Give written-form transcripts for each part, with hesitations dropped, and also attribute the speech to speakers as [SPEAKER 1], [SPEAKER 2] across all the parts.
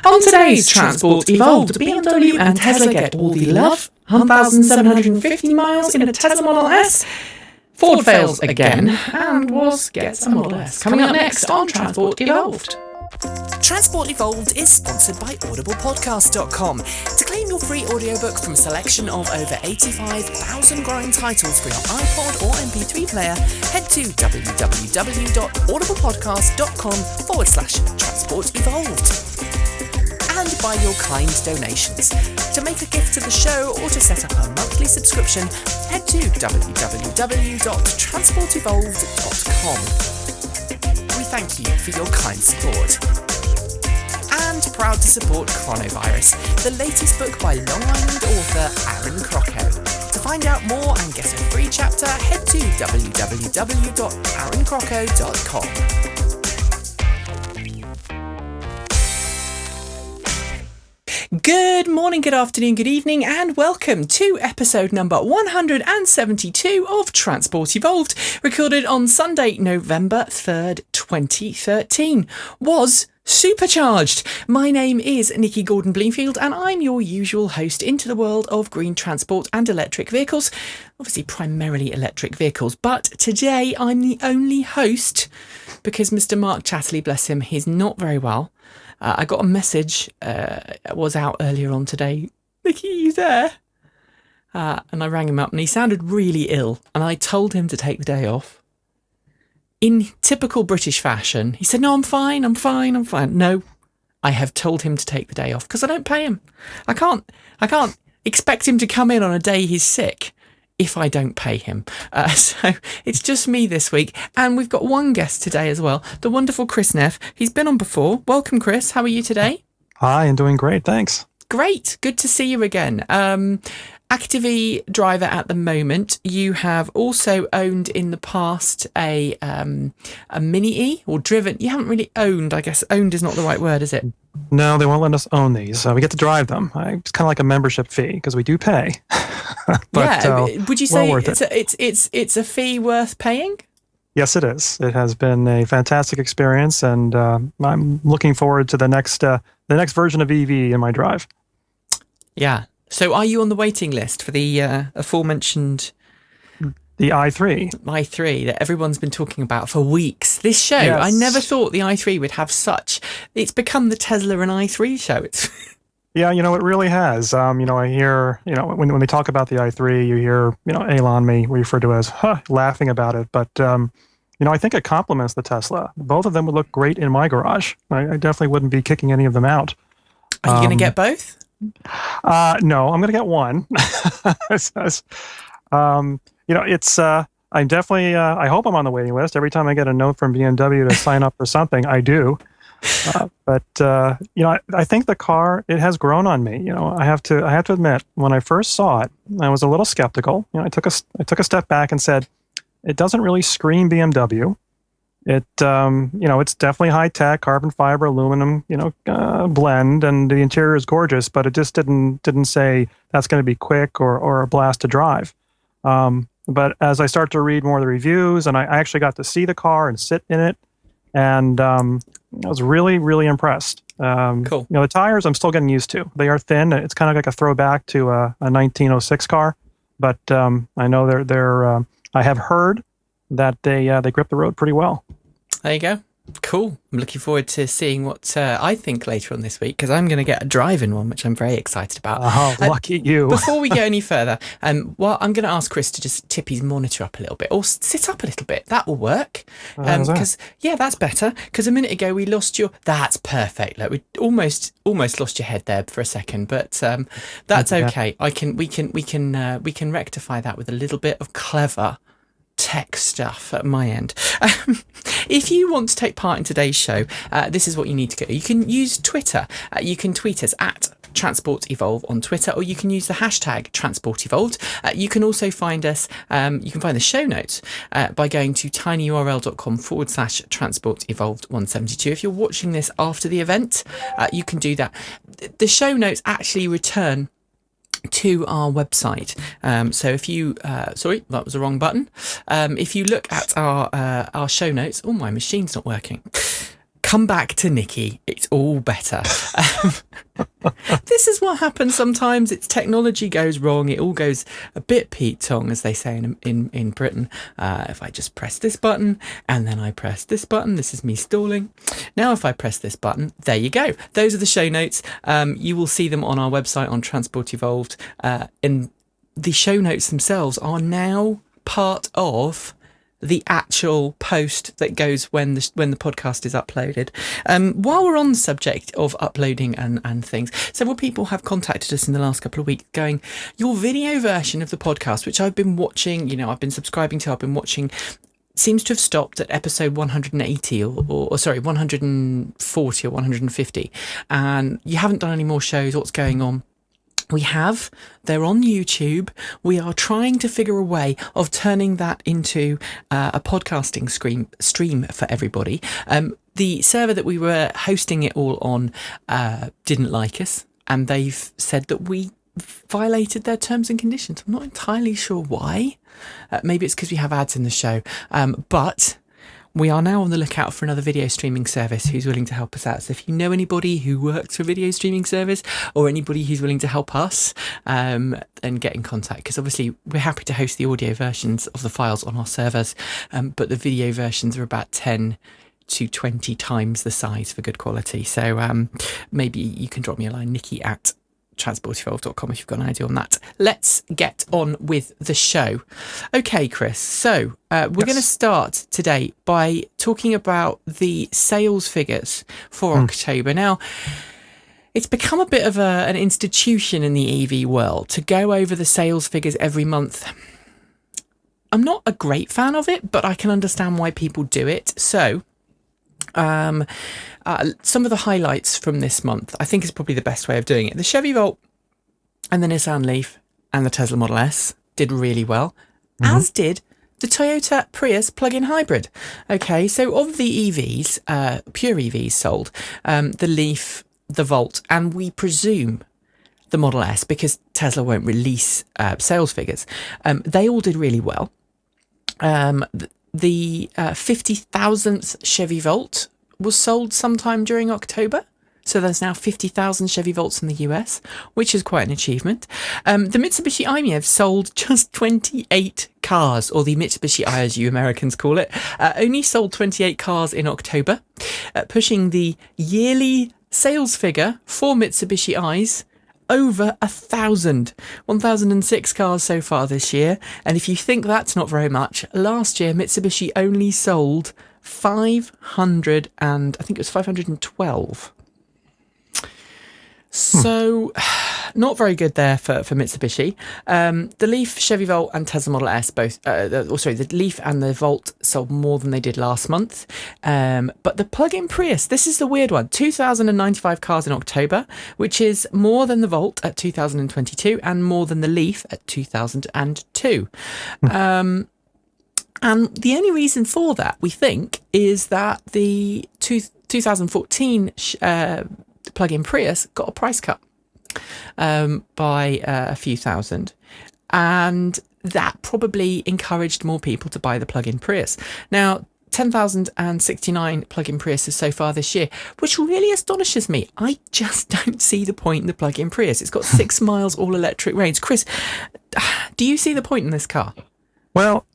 [SPEAKER 1] On today's Transport Evolved, BMW and Tesla get all the love, 1,750 miles in a Tesla Model S, Ford fails again, and Was gets a Model S. Coming up next on Transport Evolved.
[SPEAKER 2] Transport Evolved is sponsored by audiblepodcast.com. To claim your free audiobook from a selection of over 85,000 growing titles for your iPod or MP3 player, head to www.audiblepodcast.com/Transport Evolved. And by your kind donations. To make a gift to the show or to set up a monthly subscription, head to www.transportevolved.com. We thank you for your kind support. And proud to support Chronovirus, the latest book by Long Island author Aaron Crocco. To find out more and get a free chapter, head to www.aaroncrocco.com.
[SPEAKER 1] Good morning, good afternoon, good evening, and welcome to episode number 172 of Transport Evolved, recorded on Sunday, November 3rd, 2013. Was Supercharged. My name is Nikki Gordon-Bloomfield, and I'm your usual host into the world of green transport and electric vehicles. Obviously, primarily electric vehicles, but today I'm the only host because Mr. Mark Chatterley, bless him, he's not very well. I got a message, was out earlier on today. Nikki, are you there? And I rang him up and he sounded really ill. And I told him to take the day off. In typical British fashion, he said, no, I'm fine. No, I have told him to take the day off because I don't pay him. I can't expect him to come in on a day he's sick if I don't pay him. So it's just me this week. And we've got one guest today as well, the wonderful Chris Neff. He's been on before. Welcome, Chris. How are you today?
[SPEAKER 3] Hi, I'm doing great. Thanks. Great.
[SPEAKER 1] Good to see you again. Active-E driver at the moment. You have also owned in the past a Mini-E or driven. You haven't really owned, I guess. Owned is not the right word, is it?
[SPEAKER 3] No, they won't let us own these. We get to drive them. It's kind of like a membership fee because we do pay.
[SPEAKER 1] But, would you say it's a fee worth paying?
[SPEAKER 3] Yes, it is. It has been a fantastic experience, and I'm looking forward to the next version of EV in my drive.
[SPEAKER 1] Yeah. So, are you on the waiting list for the aforementioned?
[SPEAKER 3] The i3.
[SPEAKER 1] i3 that everyone's been talking about for weeks. This show, yes. I never thought the i3 would have such. It's become the Tesla and i3 show. It's.
[SPEAKER 3] Yeah, it really has. I hear, when they talk about the i3, you hear, Elon may refer to as laughing about it. But, I think it complements the Tesla. Both of them would look great in my garage. I definitely wouldn't be kicking any of them out.
[SPEAKER 1] Are you going to get both?
[SPEAKER 3] No, I'm going to get one. I'm definitely, I hope I'm on the waiting list. Every time I get a note from BMW to sign up for something, I do. But I think the car, it has grown on me. I have to admit, when I first saw it, I was a little skeptical. I took a step back and said, it doesn't really scream BMW. It's definitely high tech, carbon fiber, aluminum, blend, and the interior is gorgeous, but it just didn't say that's going to be quick or a blast to drive. But as I start to read more of the reviews, and I actually got to see the car and sit in it, and I was really, really impressed.
[SPEAKER 1] Cool.
[SPEAKER 3] The tires I'm still getting used to. They are thin. It's kind of like a throwback to a 1906 car, but I know they're. I have heard that they grip the road pretty well.
[SPEAKER 1] There you go. Cool. I'm looking forward to seeing what I think later on this week, because I'm going to get a driving one, which I'm very excited about.
[SPEAKER 3] Oh, lucky you.
[SPEAKER 1] Before we go any further, I'm going to ask Chris to just tip his monitor up a little bit, or sit up a little bit. That will work. Because that's better. Because a minute ago we lost your. That's perfect. Like, we almost lost your head there for a second, but that's okay. We can rectify that with a little bit of clever tech stuff at my end. If you want to take part in today's show, this is what you need to do. You can use Twitter. You can tweet us at Transport Evolve on Twitter, or you can use the hashtag Transport Evolved. You can also find us, you can find the show notes by going to tinyurl.com/Transport Evolved 172. If you're watching this after the event, you can do that. The show notes actually return to our website. So if you, sorry, that was the wrong button. If you look at our show notes, oh, my machine's not working. come back to Nikki. It's all better. This is what happens sometimes. It's technology goes wrong. It all goes a bit Pete Tong, as they say in Britain. If I just press this button and then I press this button, this is me stalling. Now if I press this button, there you go. Those are the show notes. You will see them on our website on Transport Evolved. And the show notes themselves are now part of the actual post that goes when the podcast is uploaded. While we're on the subject of uploading and things, several people have contacted us in the last couple of weeks going, your video version of the podcast, which I've been watching, I've been subscribing to, I've been watching, seems to have stopped at episode 180 or sorry, 140 or 150. And you haven't done any more shows. What's going on? We have. They're on YouTube. We are trying to figure a way of turning that into a podcasting stream for everybody. The server that we were hosting it all on didn't like us, and they've said that we violated their terms and conditions. I'm not entirely sure why. Maybe it's because we have ads in the show. But we are now on the lookout for another video streaming service who's willing to help us out. So if you know anybody who works for a video streaming service or anybody who's willing to help us, then get in contact. Because obviously we're happy to host the audio versions of the files on our servers, but the video versions are about 10 to 20 times the size for good quality. So maybe you can drop me a line, nikki@transportevolved.com, if you've got an idea on that. Let's get on with the show. Okay, Chris. So we're going to start today by talking about the sales figures for October. Now, it's become a bit of an institution in the EV world to go over the sales figures every month. I'm not a great fan of it, but I can understand why people do it. So some of the highlights from this month, I think, is probably the best way of doing it. The Chevy Volt and the Nissan Leaf and the Tesla Model S did really well, as did the Toyota Prius plug-in hybrid. Okay, so of the EVs, pure EVs sold, the Leaf, the Volt, and we presume the Model S, because Tesla won't release sales figures, they all did really well. The 50,000th Chevy Volt was sold sometime during October. So there's now 50,000 Chevy Volts in the US, which is quite an achievement. The Mitsubishi i-MiEV sold just 28 cars, or the Mitsubishi i, as you Americans call it, only sold 28 cars in October, pushing the yearly sales figure for Mitsubishi i's over 1,006 cars so far this year. And if you think that's not very much, last year Mitsubishi only sold 512. So not very good there for Mitsubishi. The Leaf, Chevy Volt and Tesla Model S both, the Leaf and the Volt sold more than they did last month. But the plug-in Prius, this is the weird one, 2,095 cars in October, which is more than the Volt at 2,022 and more than the Leaf at 2,002. And the only reason for that, we think, is that the 2014 plug-in Prius got a price cut by a few thousand, and that probably encouraged more people to buy the plug-in Prius. Now, 10,069 plug-in Priuses so far this year, which really astonishes me. I just don't see the point in the plug-in Prius. It's got 6 miles all-electric range. Chris, do you see the point in this car?
[SPEAKER 3] Well,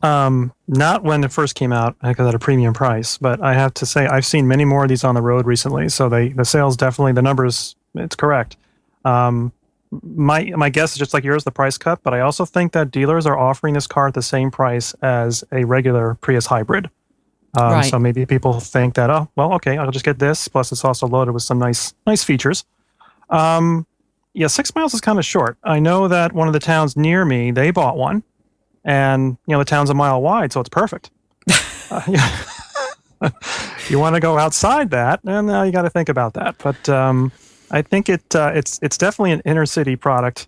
[SPEAKER 3] not when it first came out, because at a premium price. But I have to say, I've seen many more of these on the road recently. So the sales definitely, the numbers, it's correct. My guess is just like yours, the price cut. But I also think that dealers are offering this car at the same price as a regular Prius hybrid.
[SPEAKER 1] Right.
[SPEAKER 3] So maybe people think that, oh, well, okay, I'll just get this. Plus, it's also loaded with some nice features. Yeah, 6 miles is kind of short. I know that one of the towns near me, they bought one. And, the town's a mile wide, so it's perfect. You want to go outside that, and you got to think about that. But I think it's definitely an inner city product,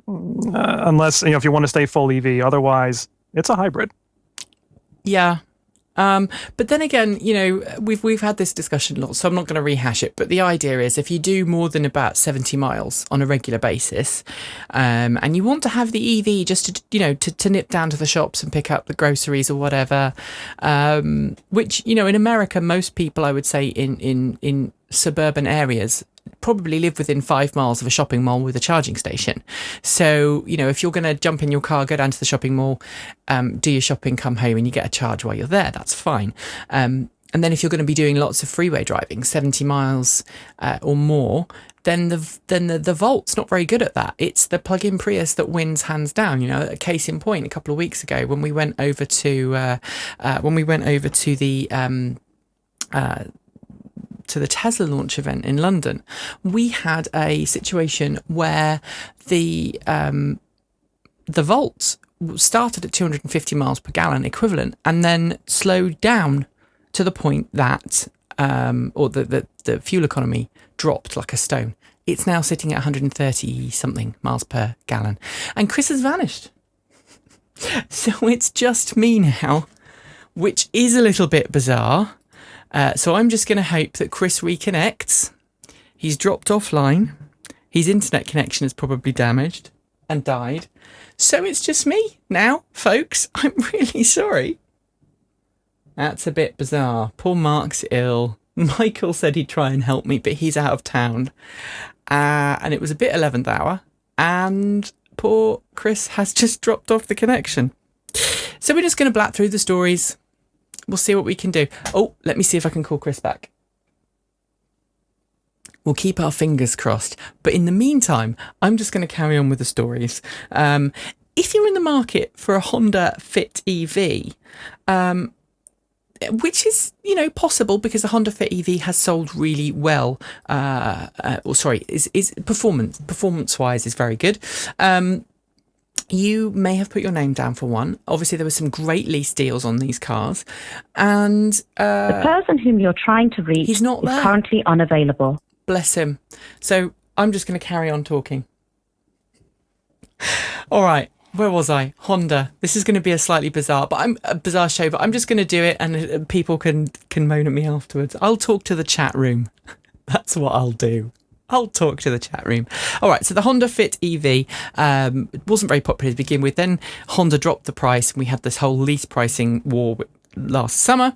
[SPEAKER 3] unless, if you want to stay full EV. Otherwise, it's a hybrid.
[SPEAKER 1] Yeah. But then again, we've had this discussion a lot, so I'm not going to rehash it. But the idea is, if you do more than about 70 miles on a regular basis, and you want to have the EV just to nip down to the shops and pick up the groceries or whatever, which in America, most people, I would say, in suburban areas probably live within 5 miles of a shopping mall with a charging station. So, if you're going to jump in your car, go down to the shopping mall, do your shopping, come home and you get a charge while you're there, that's fine. And then if you're going to be doing lots of freeway driving, 70 miles or more, then the Volt's not very good at that. It's the plug-in Prius that wins hands down. A case in point, a couple of weeks ago when we went over to the Tesla launch event in London, we had a situation where the Volt started at 250 miles per gallon equivalent and then slowed down to the point that the fuel economy dropped like a stone. It's now sitting at 130 something miles per gallon, and Chris has vanished. So it's just me now, which is a little bit bizarre. So I'm just going to hope that Chris reconnects. He's dropped offline. His internet connection is probably damaged and died. So it's just me now, folks. I'm really sorry. That's a bit bizarre. Poor Mark's ill. Michael said he'd try and help me, but he's out of town. And it was a bit 11th hour. And poor Chris has just dropped off the connection. So we're just going to blat through the stories. We'll see what we can do. Oh, let me see if I can call Chris back. We'll keep our fingers crossed. But in the meantime, I'm just going to carry on with the stories. If you're in the market for a Honda Fit EV, which is, possible because the Honda Fit EV has sold really well. Is performance-wise is very good. You may have put your name down for one. Obviously, there were some great lease deals on these cars. And
[SPEAKER 4] the person whom you're trying to reach
[SPEAKER 1] is
[SPEAKER 4] currently unavailable.
[SPEAKER 1] Bless him. So I'm just going to carry on talking. All right. Where was I? Honda. This is going to be a slightly bizarre show, but I'm just going to do it and people can moan at me afterwards. I'll talk to the chat room. That's what I'll do. I'll talk to the chat room. All right, so the Honda Fit EV wasn't very popular to begin with. Then Honda dropped the price and we had this whole lease pricing war last summer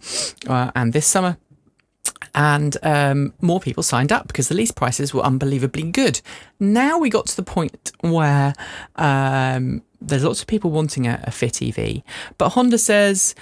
[SPEAKER 1] and this summer. And more people signed up because the lease prices were unbelievably good. Now we got to the point where there's lots of people wanting a Fit EV. But Honda says,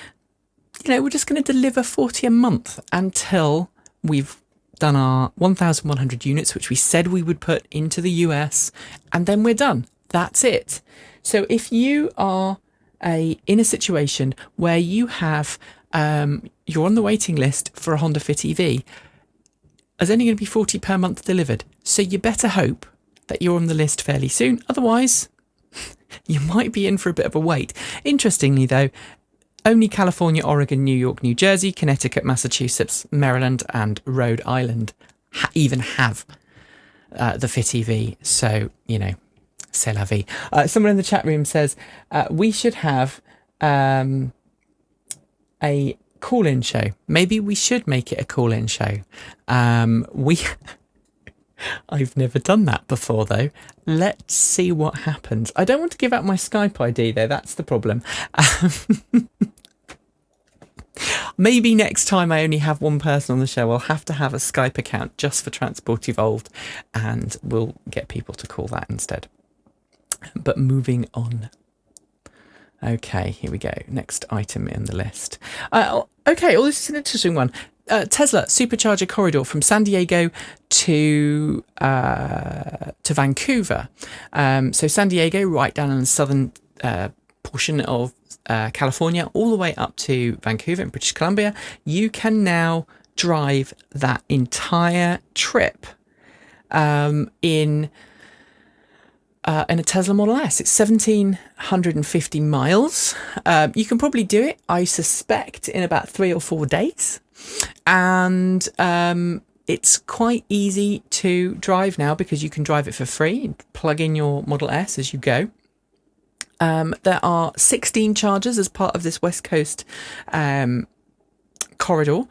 [SPEAKER 1] we're just going to deliver 40 a month until we've done our 1,100 units, which we said we would put into the US, and then we're done. That's it. So if you are in a situation where you have you're on the waiting list for a Honda Fit EV, there's only going to be 40 per month delivered. So you better hope that you're on the list fairly soon. Otherwise, you might be in for a bit of a wait. Interestingly, though, only California, Oregon, New York, New Jersey, Connecticut, Massachusetts, Maryland and Rhode Island even have the Fit EV. So, c'est la vie. Someone in the chat room says, we should have a call-in show. Maybe we should make it a call-in show. I've never done that before, though. Let's see what happens. I don't want to give out my Skype ID, though. That's the problem. Maybe next time I only have one person on the show, I'll have to have a Skype account just for Transport Evolved, and we'll get people to call that instead. But moving on. Okay, here we go. Next item in the list. Okay, this is an interesting one. Tesla Supercharger corridor from San Diego to Vancouver. So San Diego, right down in the southern portion of California, all the way up to Vancouver in British Columbia. You can now drive that entire trip in a Tesla Model S. It's 1,750 miles. You can probably do it, I suspect, in about 3 or 4 days. And it's quite easy to drive now because you can drive it for free. Plug in your Model S as you go. There are 16 chargers as part of this West Coast corridor,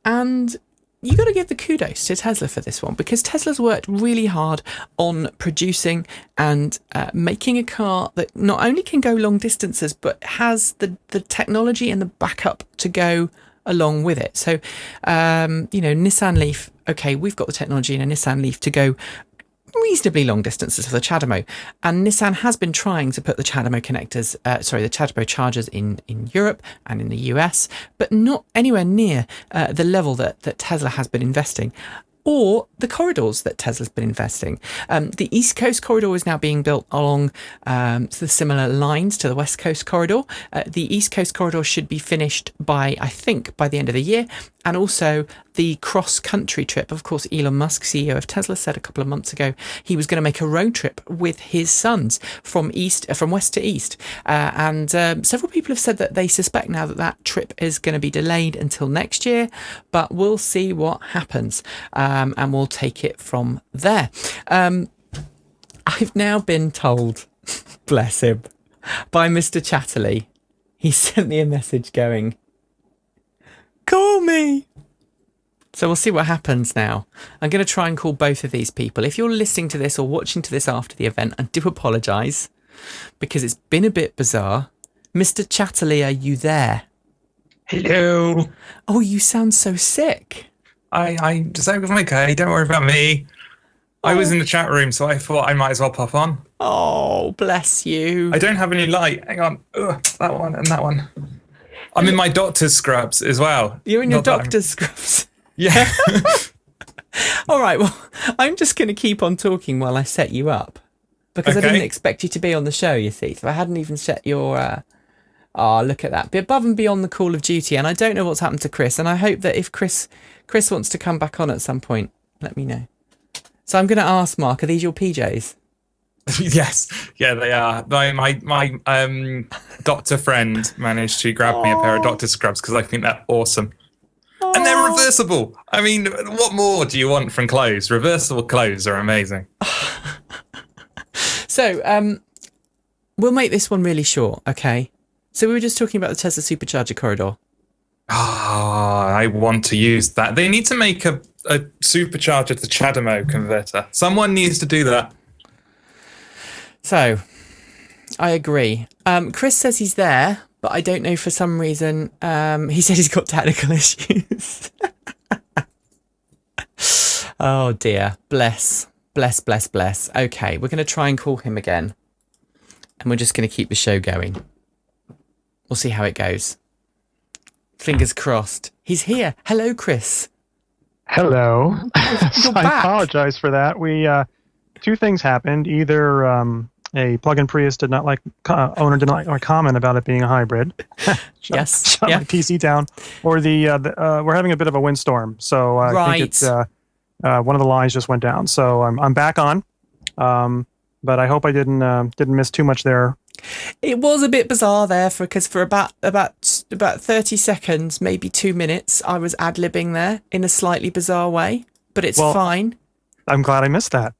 [SPEAKER 1] and you got to give the kudos to Tesla for this one, because Tesla's worked really hard on producing and making a car that not only can go long distances, but has the technology and the backup to go along with it. So, Nissan Leaf, okay, we've got the technology in a Nissan Leaf to go reasonably long distances for the CHAdeMO, and Nissan has been trying to put the CHAdeMO connectors, the CHAdeMO chargers in Europe and in the US, but not anywhere near the level that Tesla has been investing, or the corridors that Tesla's been investing. The East Coast corridor is now being built along the similar lines to the West Coast corridor. The East Coast corridor should be finished by the end of the year. And also the cross-country trip. Of course, Elon Musk, CEO of Tesla, said a couple of months ago he was going to make a road trip with his sons from west to east. And several people have said that they suspect now that trip is going to be delayed until next year. But we'll see what happens, and we'll take it from there. I've now been told, bless him, by Mr. Chatterley. He sent me a message going, "Call me." So we'll see what happens now. I'm going to try and call both of these people. If you're listening to this or watching to this after the event, I do apologise because it's been a bit bizarre. Mr. Chatterley, are you there?
[SPEAKER 5] Hello.
[SPEAKER 1] Oh, you sound so sick.
[SPEAKER 5] I'm okay. Don't worry about me. I was in the chat room, so I thought I might as well pop on.
[SPEAKER 1] Oh, bless you.
[SPEAKER 5] I don't have any light. Hang on. Ugh, that one and that one. I'm in my doctor's scrubs as well.
[SPEAKER 1] You're in your doctor's scrubs.
[SPEAKER 5] Yeah.
[SPEAKER 1] All right, well, I'm just going to keep on talking while I set you up, because
[SPEAKER 5] Okay.
[SPEAKER 1] I didn't expect you to be on the show, you see. So I hadn't even set your... look at that. Be above and beyond the call of duty. And I don't know what's happened to Chris. And I hope that if Chris wants to come back on at some point, let me know. So I'm going to ask Mark, are these your PJs?
[SPEAKER 5] Yes. Yeah, they are. My doctor friend managed to grab me a pair of doctor scrubs because I think they're awesome. And they're reversible. I mean, what more do you want from clothes? Reversible clothes are amazing.
[SPEAKER 1] So we'll make this one really short, okay? So we were just talking about the Tesla Supercharger corridor.
[SPEAKER 5] I want to use that. They need to make a supercharger to CHAdeMO converter. Someone needs to do that.
[SPEAKER 1] So, I agree. Chris says he's there, but I don't know, for some reason. He said he's got technical issues. Oh dear. Bless. Okay, we're going to try and call him again. And we're just going to keep the show going. We'll see how it goes. Fingers crossed. He's here. Hello, Chris.
[SPEAKER 3] Hello.
[SPEAKER 1] You're
[SPEAKER 3] I
[SPEAKER 1] back.
[SPEAKER 3] apologize for that. We two things happened. Either a plug-in Prius owner didn't like our comment about it being a hybrid.
[SPEAKER 1] Yes.
[SPEAKER 3] Shut
[SPEAKER 1] Yeah.
[SPEAKER 3] my PC down. Or we're having a bit of a windstorm, so I think it's one of the lines just went down. So I'm back on, but I hope I didn't miss too much there.
[SPEAKER 1] It was a bit bizarre there because for about 30 seconds, maybe 2 minutes, I was ad-libbing there in a slightly bizarre way, but it's fine.
[SPEAKER 3] I'm glad I missed that.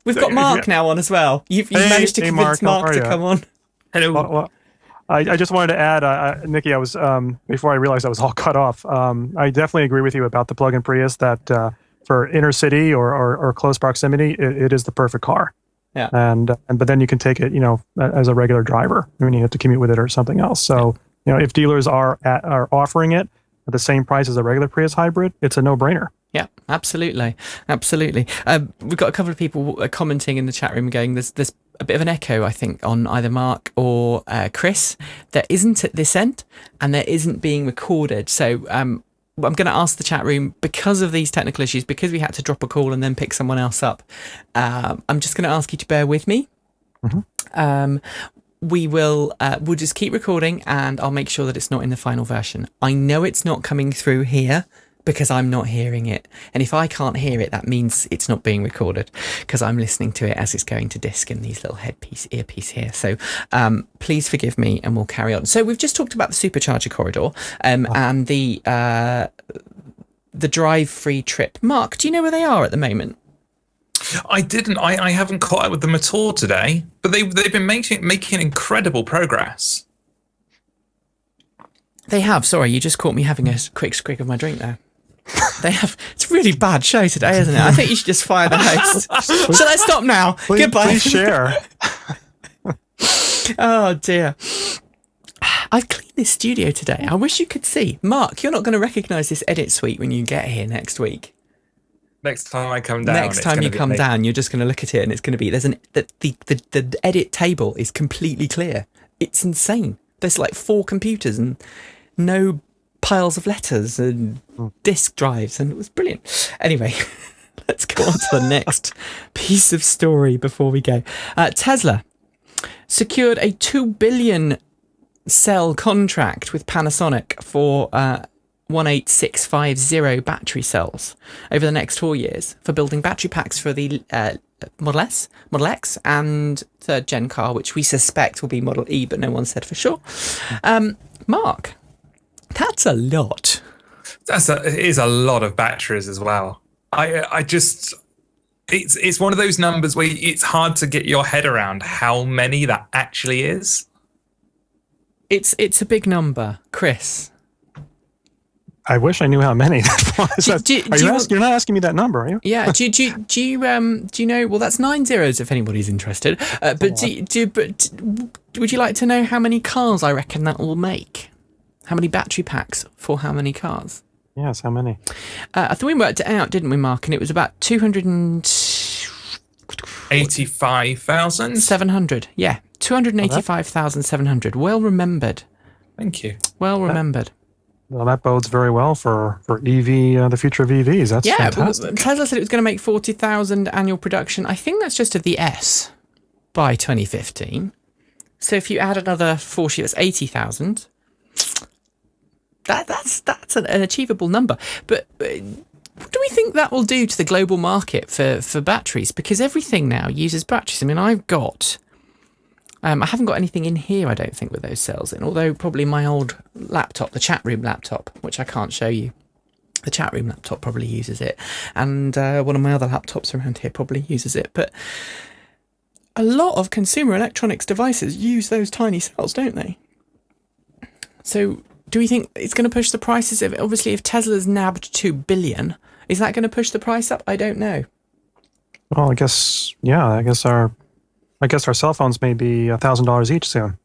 [SPEAKER 1] We've got Mark now on as well. You've managed to convince Mark to come on.
[SPEAKER 5] Hello.
[SPEAKER 3] Well, I just wanted to add, Nikki, I was before I realized I was all cut off. I definitely agree with you about the plug-in Prius that for inner city or close proximity, it is the perfect car.
[SPEAKER 1] Yeah.
[SPEAKER 3] But then you can take it, as a regular driver. I mean, you have to commute with it or something else. So, if dealers are offering it at the same price as a regular Prius hybrid, it's a no-brainer.
[SPEAKER 1] Yeah, absolutely. We've got a couple of people commenting in the chat room going, there's a bit of an echo, I think, on either Mark or Chris. There isn't at this end, and there isn't being recorded. So I'm going to ask the chat room, because of these technical issues, because we had to drop a call and then pick someone else up, I'm just going to ask you to bear with me. Mm-hmm. We'll just keep recording, and I'll make sure that it's not in the final version. I know it's not coming through here because I'm not hearing it. And if I can't hear it, that means it's not being recorded because I'm listening to it as it's going to disc in these little earpiece here. So please forgive me, and we'll carry on. So we've just talked about the Supercharger corridor and the drive-free trip. Mark, do you know where they are at the moment?
[SPEAKER 5] I didn't. I haven't caught up with them at all today, but they've been making incredible progress.
[SPEAKER 1] They have. Sorry, you just caught me having a quick swig of my drink there. They have. It's a really bad show today, isn't it? I think you should just fire the host. Shall I stop now? Goodbye.
[SPEAKER 3] Please share.
[SPEAKER 1] Oh dear. I've cleaned this studio today. I wish you could see. Mark, you're not going to recognise this edit suite when you get here next week.
[SPEAKER 5] Next time I come down.
[SPEAKER 1] Next time you come down, you're just going to look at it and it's going to be the edit table is completely clear. It's insane. There's like 4 computers and no piles of letters and disk drives, and it was brilliant. Anyway, let's go on to the next piece of story before we go. Tesla secured a 2 billion cell contract with Panasonic for 18650 battery cells over the next 4 years for building battery packs for the Model S, Model X and 3rd gen car, which we suspect will be Model E, but no one said for sure. Mark, that's a lot.
[SPEAKER 5] It is a lot of batteries as well. I just, it's one of those numbers where it's hard to get your head around how many that actually is.
[SPEAKER 1] It's a big number, Chris.
[SPEAKER 3] I wish I knew how many that was. You're not asking me that number, are you?
[SPEAKER 1] Yeah. Do you know? Well, that's 9 zeros if anybody's interested. But would you like to know how many cars I reckon that will make? How many battery packs for how many cars?
[SPEAKER 3] Yes, how many?
[SPEAKER 1] I think we worked it out, didn't we, Mark? And it was about
[SPEAKER 5] 85,000.
[SPEAKER 1] 700. Yeah, 285,700. Well remembered.
[SPEAKER 5] Thank you.
[SPEAKER 1] Well remembered.
[SPEAKER 3] Well, that bodes very well for EV, the future of EVs. That's fantastic.
[SPEAKER 1] Tesla said it was going to make 40,000 annual production. I think that's just of the S by 2015. So if you add another 40, that's 80,000. That's an achievable number. But what do we think that will do to the global market for batteries? Because everything now uses batteries. I mean, I haven't got anything in here, I don't think, with those cells in, although probably my old laptop, the chat room laptop, which I can't show you, the chat room laptop probably uses it. And one of my other laptops around here probably uses it. But a lot of consumer electronics devices use those tiny cells, don't they? So do we think it's going to push the prices of it? Obviously, if Tesla's nabbed 2 billion, is that going to push the price up? I don't know.
[SPEAKER 3] Well, I guess our cell phones may be $1,000 each soon.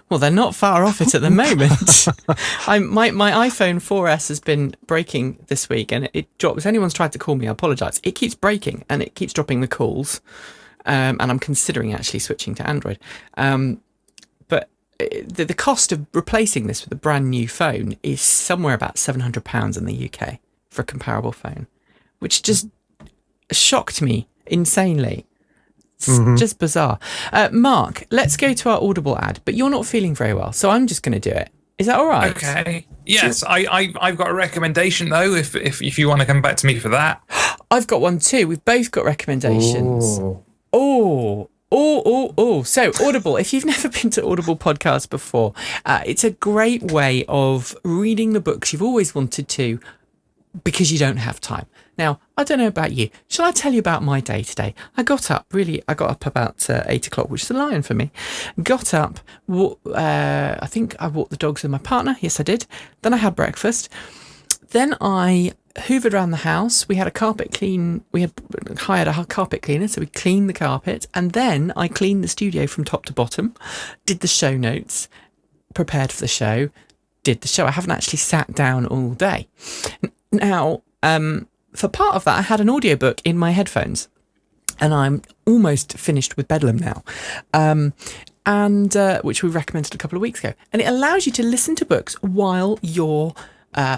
[SPEAKER 1] Well, they're not far off it at the moment. My iPhone 4S has been breaking this week, and it drops. If anyone's tried to call me, I apologise. It keeps breaking, and it keeps dropping the calls. And I'm considering actually switching to Android. But the cost of replacing this with a brand new phone is somewhere about £700 in the UK for a comparable phone, which just shocked me insanely. It's just bizarre. Mark, let's go to our Audible ad, but you're not feeling very well, so I'm just going to do it. Is that all right?
[SPEAKER 5] Okay. Yes, I've got a recommendation, though, if you want to come back to me for that.
[SPEAKER 1] I've got one too. We've both got recommendations. Oh. So Audible, if you've never been to Audible Podcast before, it's a great way of reading the books you've always wanted to because you don't have time. Now, I don't know about you. Shall I tell you about my day today? I got up about 8 o'clock, which is a lion for me. Got up, I think I walked the dogs with my partner. Yes, I did. Then I had breakfast. Then I hoovered around the house. We had we had hired a carpet cleaner, so we cleaned the carpet. And then I cleaned the studio from top to bottom, did the show notes, prepared for the show, did the show. I haven't actually sat down all day. Now, for part of that, I had an audiobook in my headphones, and I'm almost finished with Bedlam now, which we recommended a couple of weeks ago. And it allows you to listen to books while you're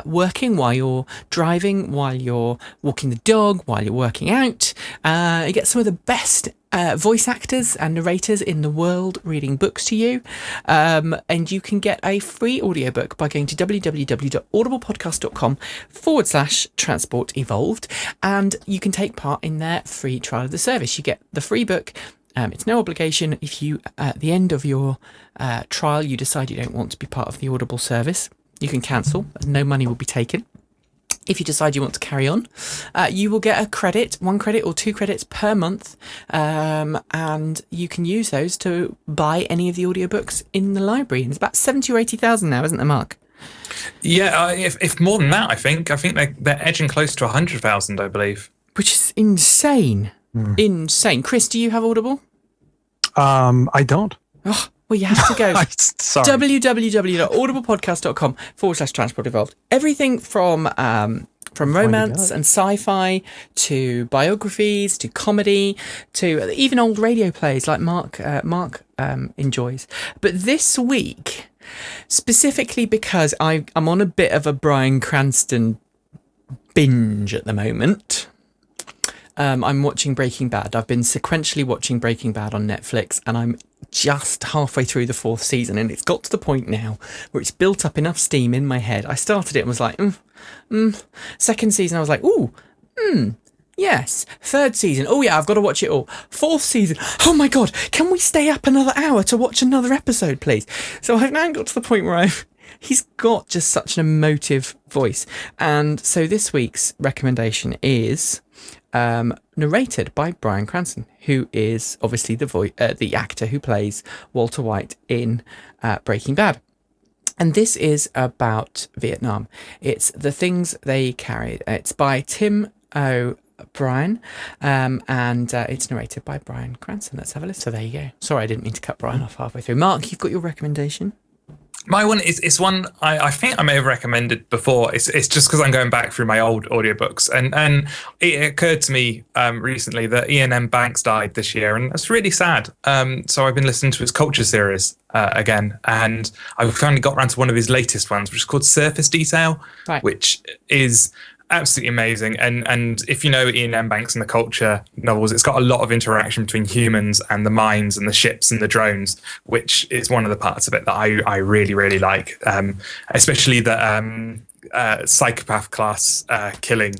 [SPEAKER 1] working, while you're driving, while you're walking the dog, while you're working out. You get some of the best voice actors and narrators in the world reading books to you. And you can get a free audiobook by going to www.audiblepodcast.com/transport evolved. And you can take part in their free trial of the service. You get the free book. It's no obligation. If you, at the end of your trial, you decide you don't want to be part of the Audible service, you can cancel and no money will be taken. if you decide you want to carry on, you will get one credit or 2 credits per month, and you can use those to buy any of the audiobooks in the library. And it's about 70 or 80,000 now, isn't there, Mark?
[SPEAKER 5] Yeah, if more than that, I think they're edging close to 100,000, I believe.
[SPEAKER 1] Which is insane. Insane. Chris, do you have Audible?
[SPEAKER 3] I don't.
[SPEAKER 1] Oh, well, you have to go.
[SPEAKER 3] Sorry.
[SPEAKER 1] www.audiblepodcast.com/Transport Evolved. Everything from romance and sci-fi to biographies to comedy to even old radio plays like Mark enjoys. But this week, specifically because I'm on a bit of a Bryan Cranston binge at the moment. I'm watching Breaking Bad. I've been sequentially watching Breaking Bad on Netflix, and I'm just halfway through the 4th season, and it's got to the point now where it's built up enough steam in my head. I started it and was like, 2nd season, I was like, yes. 3rd season, oh yeah, I've got to watch it all. 4th season, oh my God, can we stay up another hour to watch another episode, please? So I've now got to the point where he's got just such an emotive voice. And so this week's recommendation is narrated by Bryan Cranston, who is obviously the actor who plays Walter White in Breaking Bad. And this is about Vietnam. It's The Things They Carried. It's by Tim O'Brien, and it's narrated by Bryan Cranston. Let's have a listen. So there you go. Sorry, I didn't mean to cut Bryan off halfway through. Mark, you've got your recommendation?
[SPEAKER 5] My one is one I think I may have recommended before. It's just because I'm going back through my old audiobooks, and it occurred to me recently that Ian M. Banks died this year, and that's really sad. So I've been listening to his Culture series again, and I've finally got around to one of his latest ones, which is called Surface Detail, which is absolutely amazing. And if you know Ian M. Banks and the Culture novels, it's got a lot of interaction between humans and the mines and the ships and the drones, which is one of the parts of it that I really, really like, especially the psychopath class killing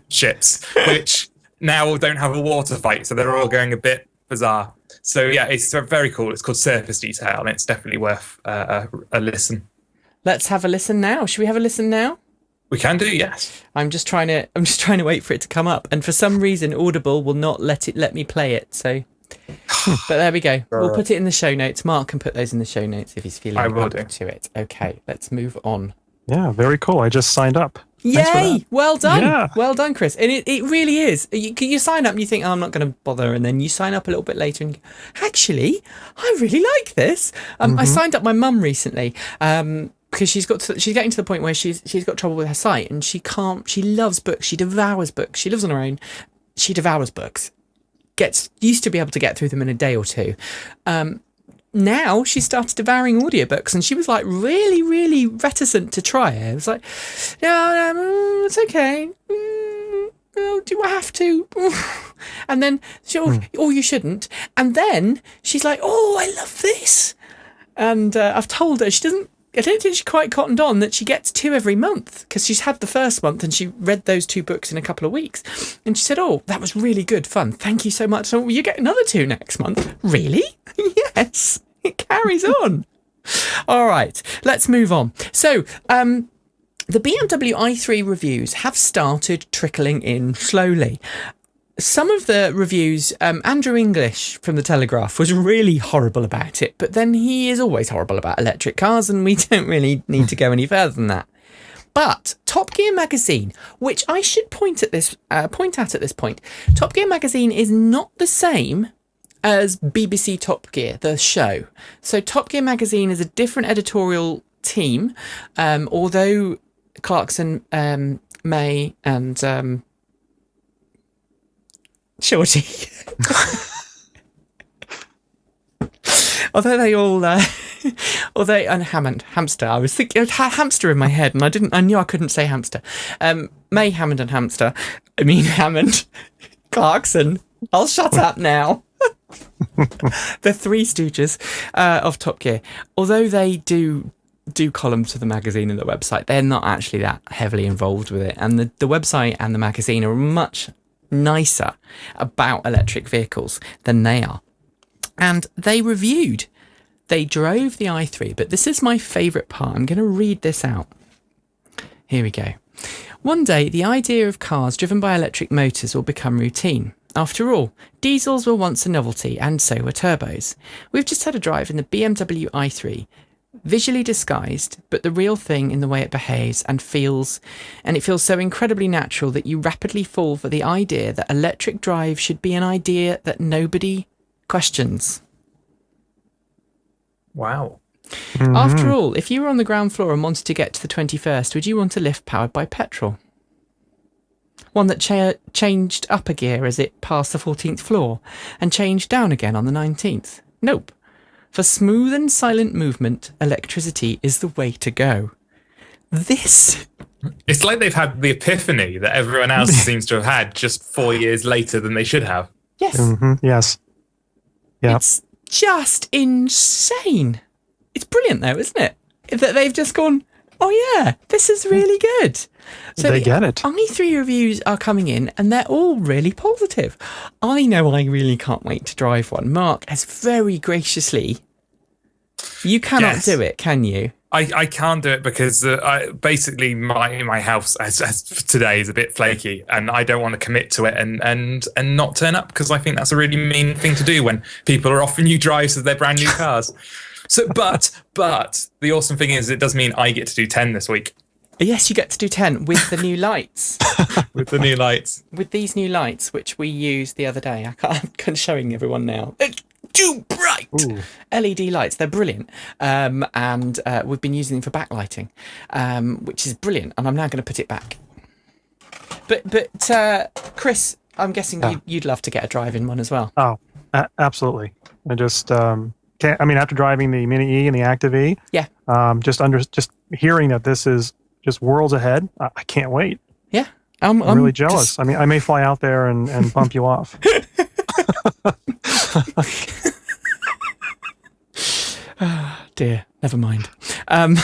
[SPEAKER 5] ships, which now don't have a water fight, so they're all going a bit bizarre. So yeah, it's very cool. It's called Surface Detail, and it's definitely worth a listen.
[SPEAKER 1] Let's have a listen now. Should we have a listen now?
[SPEAKER 5] We can do, yes.
[SPEAKER 1] I'm just trying to wait for it to come up, and for some reason Audible will not let me play it. So, but there we go. We'll put it in the show notes. Mark can put those in the show notes if he's feeling up to it. Okay, let's move on.
[SPEAKER 3] Yeah, very cool. I just signed up.
[SPEAKER 1] Yay! Well done. Yeah. Well done, Chris. And it really is. You sign up and you think, I'm not going to bother, and then you sign up a little bit later and actually, I really like this. I signed up my mum recently. Because she's getting to the point where she's got trouble with her sight, and she loves books. She devours books. She lives on her own. She devours books. Used to be able to get through them in a day or two. Now she started devouring audiobooks, and she was like really, really reticent to try it. It was like, no, it's okay. Do I have to? And then you shouldn't. And then she's like, oh, I love this. And I've told her I don't think she quite cottoned on that she gets 2 every month, because she's had the first month and she read those 2 books in a couple of weeks. And she said, oh, that was really good fun. Thank you so much. So you get another 2 next month. Really? Yes. It carries on. All right. Let's move on. So the BMW i3 reviews have started trickling in slowly. Some of the reviews, Andrew English from The Telegraph was really horrible about it, but then he is always horrible about electric cars, and we don't really need to go any further than that. But Top Gear magazine, which I should point out at this point, Top Gear magazine is not the same as BBC Top Gear, the show. So Top Gear magazine is a different editorial team, although Clarkson, May, and Shorty. Although they all, and Hamster. I was thinking hamster in my head, and I knew I couldn't say hamster. May, Hammond, and Hamster. I mean Hammond, Clarkson. I'll shut up now. The 3 Stooges of Top Gear. Although they do columns for the magazine and the website, they're not actually that heavily involved with it. And the website and the magazine are much nicer about electric vehicles than they are. And they drove the i3, but this is my favourite part. I'm going to read this out. Here we go. One day, the idea of cars driven by electric motors will become routine. After all, diesels were once a novelty, and so were turbos. We've just had a drive in the BMW i3, visually disguised, but the real thing in the way it behaves and it feels so incredibly natural that you rapidly fall for the idea that electric drive should be an idea that nobody questions.
[SPEAKER 5] Wow.
[SPEAKER 3] Mm-hmm.
[SPEAKER 1] After all, if you were on the ground floor and wanted to get to the 21st, would you want a lift powered by petrol? One that changed up a gear as it passed the 14th floor and changed down again on the 19th? Nope. For smooth and silent movement, electricity is the way to go. This...
[SPEAKER 5] It's like they've had the epiphany that everyone else seems to have had just 4 years later than they should have.
[SPEAKER 1] Yes.
[SPEAKER 3] Mm-hmm. Yes. Yeah.
[SPEAKER 1] It's just insane. It's brilliant though, isn't it? That they've just gone, oh yeah, this is really good. So
[SPEAKER 3] They get it.
[SPEAKER 1] i3 reviews are coming in and they're all really positive. I know I really can't wait to drive one. Mark has very graciously... You cannot
[SPEAKER 5] Yes.
[SPEAKER 1] do it, can you?
[SPEAKER 5] I can't do it because basically my house as today is a bit flaky and I don't want to commit to it and not turn up because I think that's a really mean thing to do when people are offering you drives of their brand new cars. So, but the awesome thing is it does mean I get to do 10 this week.
[SPEAKER 1] Yes, you get to do 10 with the new lights.
[SPEAKER 5] With the new lights.
[SPEAKER 1] With these new lights, which we used the other day. I'm showing everyone now. They're too bright.
[SPEAKER 3] Ooh.
[SPEAKER 1] LED lights, they're brilliant. And we've been using them for backlighting, which is brilliant. And I'm now going to put it back. But Chris, I'm guessing you'd love to get a drive-in one as well.
[SPEAKER 3] Oh, absolutely. I just can't. I mean, after driving the Mini E and the Active E,
[SPEAKER 1] Yeah.
[SPEAKER 3] just hearing that this is just worlds ahead, I can't wait.
[SPEAKER 1] Yeah.
[SPEAKER 3] I'm really
[SPEAKER 1] just-
[SPEAKER 3] jealous. I mean, I may fly out there and bump you off.
[SPEAKER 1] Dear, never mind. I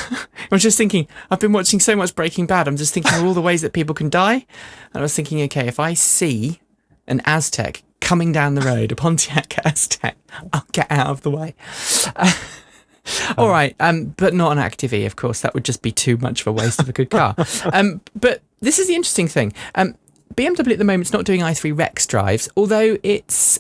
[SPEAKER 1] was just thinking, I've been watching so much Breaking Bad, I'm just thinking of all the ways that people can die. And I was thinking, okay, if I see an Aztec coming down the road, a Pontiac Aztec, I'll get out of the way. All right, but not an Active E, of course. That would just be too much of a waste of a good car. But this is the interesting thing. BMW at the moment is not doing i3 Rex drives, although it's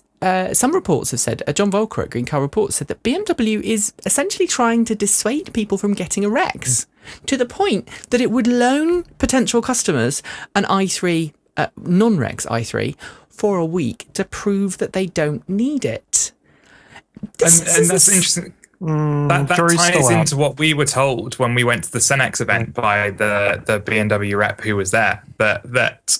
[SPEAKER 1] some reports have said, John Volker at Green Car Report said that BMW is essentially trying to dissuade people from getting a Rex to the point that it would loan potential customers an i3, non-Rex i3, for a week to prove that they don't need it.
[SPEAKER 5] And that's interesting. That ties into what we were told when we went to the Cenex event by the BMW rep who was there. That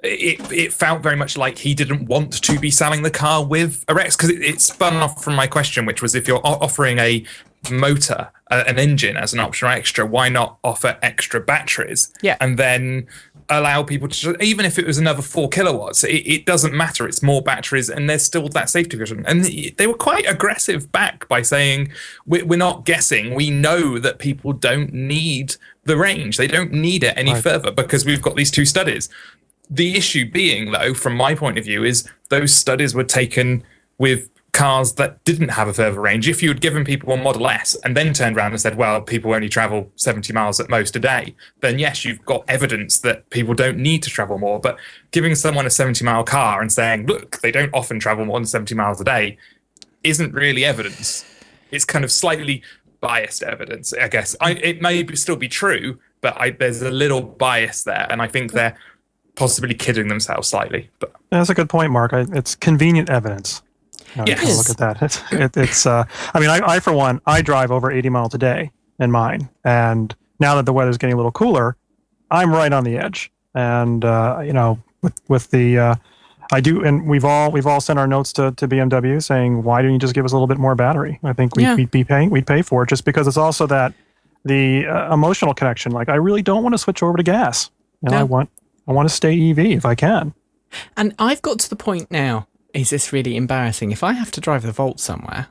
[SPEAKER 5] it felt very much like he didn't want to be selling the car with a Rex because it spun off from my question, which was if you're offering a motor, an engine as an optional extra, why not offer extra batteries?
[SPEAKER 1] Yeah.
[SPEAKER 5] And then allow people to, even if it was another 4 kilowatts, it doesn't matter. It's more batteries and there's still that safety cushion. And they were quite aggressive back by saying, we're not guessing. We know that people don't need the range. They don't need it any further because we've got these 2 studies. The issue being, though, from my point of view, is those studies were taken with cars that didn't have a further range. If you had given people a Model S and then turned around and said, well, people only travel 70 miles at most a day, then yes, you've got evidence that people don't need to travel more. But giving someone a 70-mile car and saying, look, they don't often travel more than 70 miles a day isn't really evidence. It's kind of slightly biased evidence, I guess. It may still be true, but there's a little bias there. And I think they're possibly kidding themselves slightly. But
[SPEAKER 3] That's a good point, Mark. It's convenient evidence.
[SPEAKER 5] Yes.
[SPEAKER 3] Look at that. It's I mean, I for one, I drive over 80 miles a day in mine. And now that the weather's getting a little cooler, I'm right on the edge. And, with the, I do, and we've all sent our notes to BMW saying, why didn't you just give us a little bit more battery? I think we'd pay for it just because it's also that the emotional connection. Like, I really don't want to switch over to gas. I want to stay EV if I can.
[SPEAKER 1] And I've got to the point now, is this really embarrassing? If I have to drive the Volt somewhere,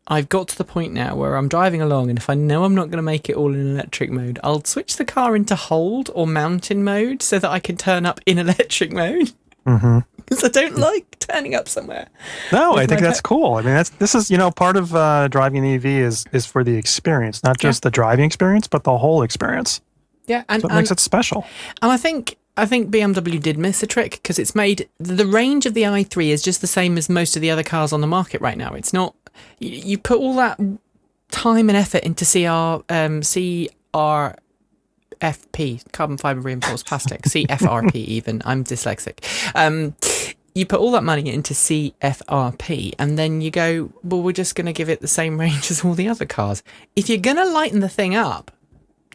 [SPEAKER 1] I've got to the point now where I'm driving along and if I know I'm not going to make it all in electric mode, I'll switch the car into hold or mountain mode so that I can turn up in electric mode.
[SPEAKER 3] Mm-hmm.
[SPEAKER 1] Because I don't like turning up somewhere.
[SPEAKER 3] No, I think that's cool. I mean, this is part of driving an EV is for the experience, not just the driving experience, but the whole experience.
[SPEAKER 1] Yeah,
[SPEAKER 3] So it makes it special.
[SPEAKER 1] And I think BMW did miss a trick because it's made the range of the i3 is just the same as most of the other cars on the market right now. It's not you put all that time and effort into CRFP, carbon fiber reinforced plastic, CFRP even. I'm dyslexic. You put all that money into CFRP and then you go, well, we're just going to give it the same range as all the other cars. If you're going to lighten the thing up,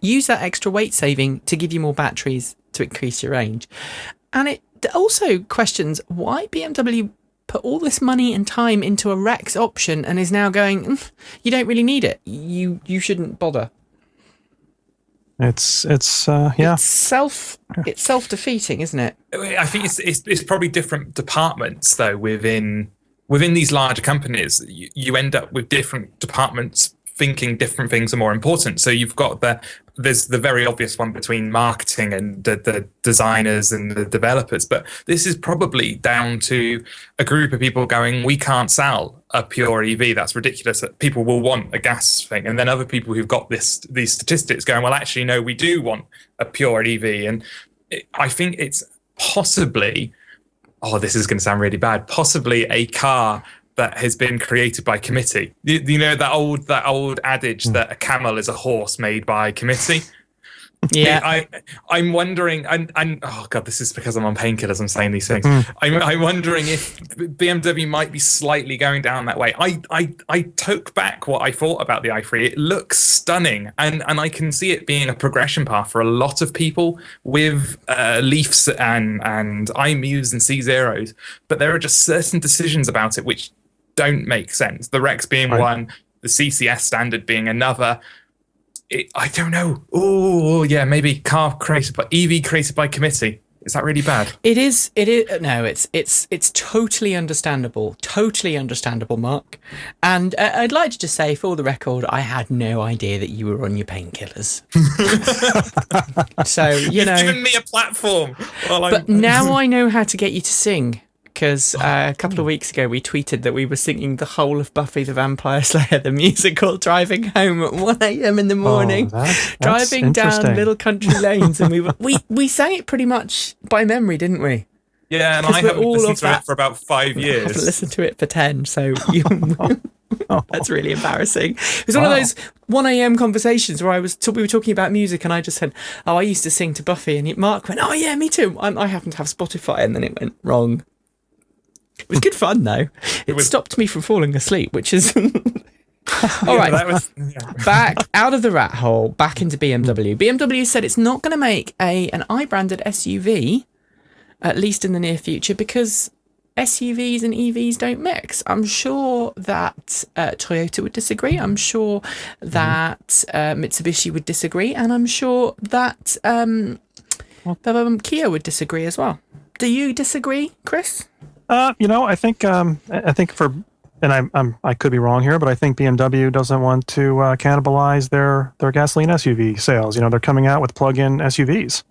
[SPEAKER 1] use that extra weight saving to give you more batteries to increase your range. And it also questions why BMW put all this money and time into a Rex option and is now going, you don't really need it. You shouldn't bother.
[SPEAKER 3] It's
[SPEAKER 1] self-defeating, isn't it?
[SPEAKER 5] I think it's probably different departments though within these larger companies. You end up with different departments thinking different things are more important. So you've got there's the very obvious one between marketing and the designers and the developers, but this is probably down to a group of people going, we can't sell a pure EV. That's ridiculous. People will want a gas thing. And then other people who've got these statistics going, well, actually, no, we do want a pure EV. And I think it's possibly, this is going to sound really bad, possibly a car that has been created by committee. You know that old adage that a camel is a horse made by committee.
[SPEAKER 1] Yeah,
[SPEAKER 5] I'm wondering, and oh god, this is because I'm on painkillers. I'm saying these things. I'm wondering if BMW might be slightly going down that way. I took back what I thought about the i3. It looks stunning, and I can see it being a progression path for a lot of people with Leafs and iMUs and C0s. But there are just certain decisions about it which don't make sense. The Rex being one, the CCS standard being another. I don't know. Oh, yeah, maybe EV created by committee. Is that really bad?
[SPEAKER 1] It is. No, it's totally understandable. Totally understandable, Mark. And I'd like to just say, for the record, I had no idea that you were on your painkillers. So you've
[SPEAKER 5] given me a platform.
[SPEAKER 1] But now I know how to get you to sing. Because a couple of weeks ago we tweeted that we were singing the whole of Buffy the Vampire Slayer, the musical, driving home at 1 a.m. in the morning, driving down little country lanes, and we sang it pretty much by memory, didn't we?
[SPEAKER 5] Yeah, and I haven't listened to it for about 5 years.
[SPEAKER 1] I haven't listened to it for 10, so that's really embarrassing. It was one of those 1 a.m. conversations where we were talking about music, and I just said, I used to sing to Buffy, and Mark went, oh yeah, me too. I happen to have Spotify, and then it went wrong. It was good fun, though. It stopped me from falling asleep, which is... All right, back out of the rat hole, back into BMW. BMW said it's not going to make an I-branded SUV, at least in the near future, because SUVs and EVs don't mix. I'm sure that Toyota would disagree. I'm sure that Mitsubishi would disagree. And I'm sure that Kia would disagree as well. Do you disagree, Chris?
[SPEAKER 3] I think I could be wrong here, but I think BMW doesn't want to cannibalize their gasoline SUV sales. They're coming out with plug-in SUVs.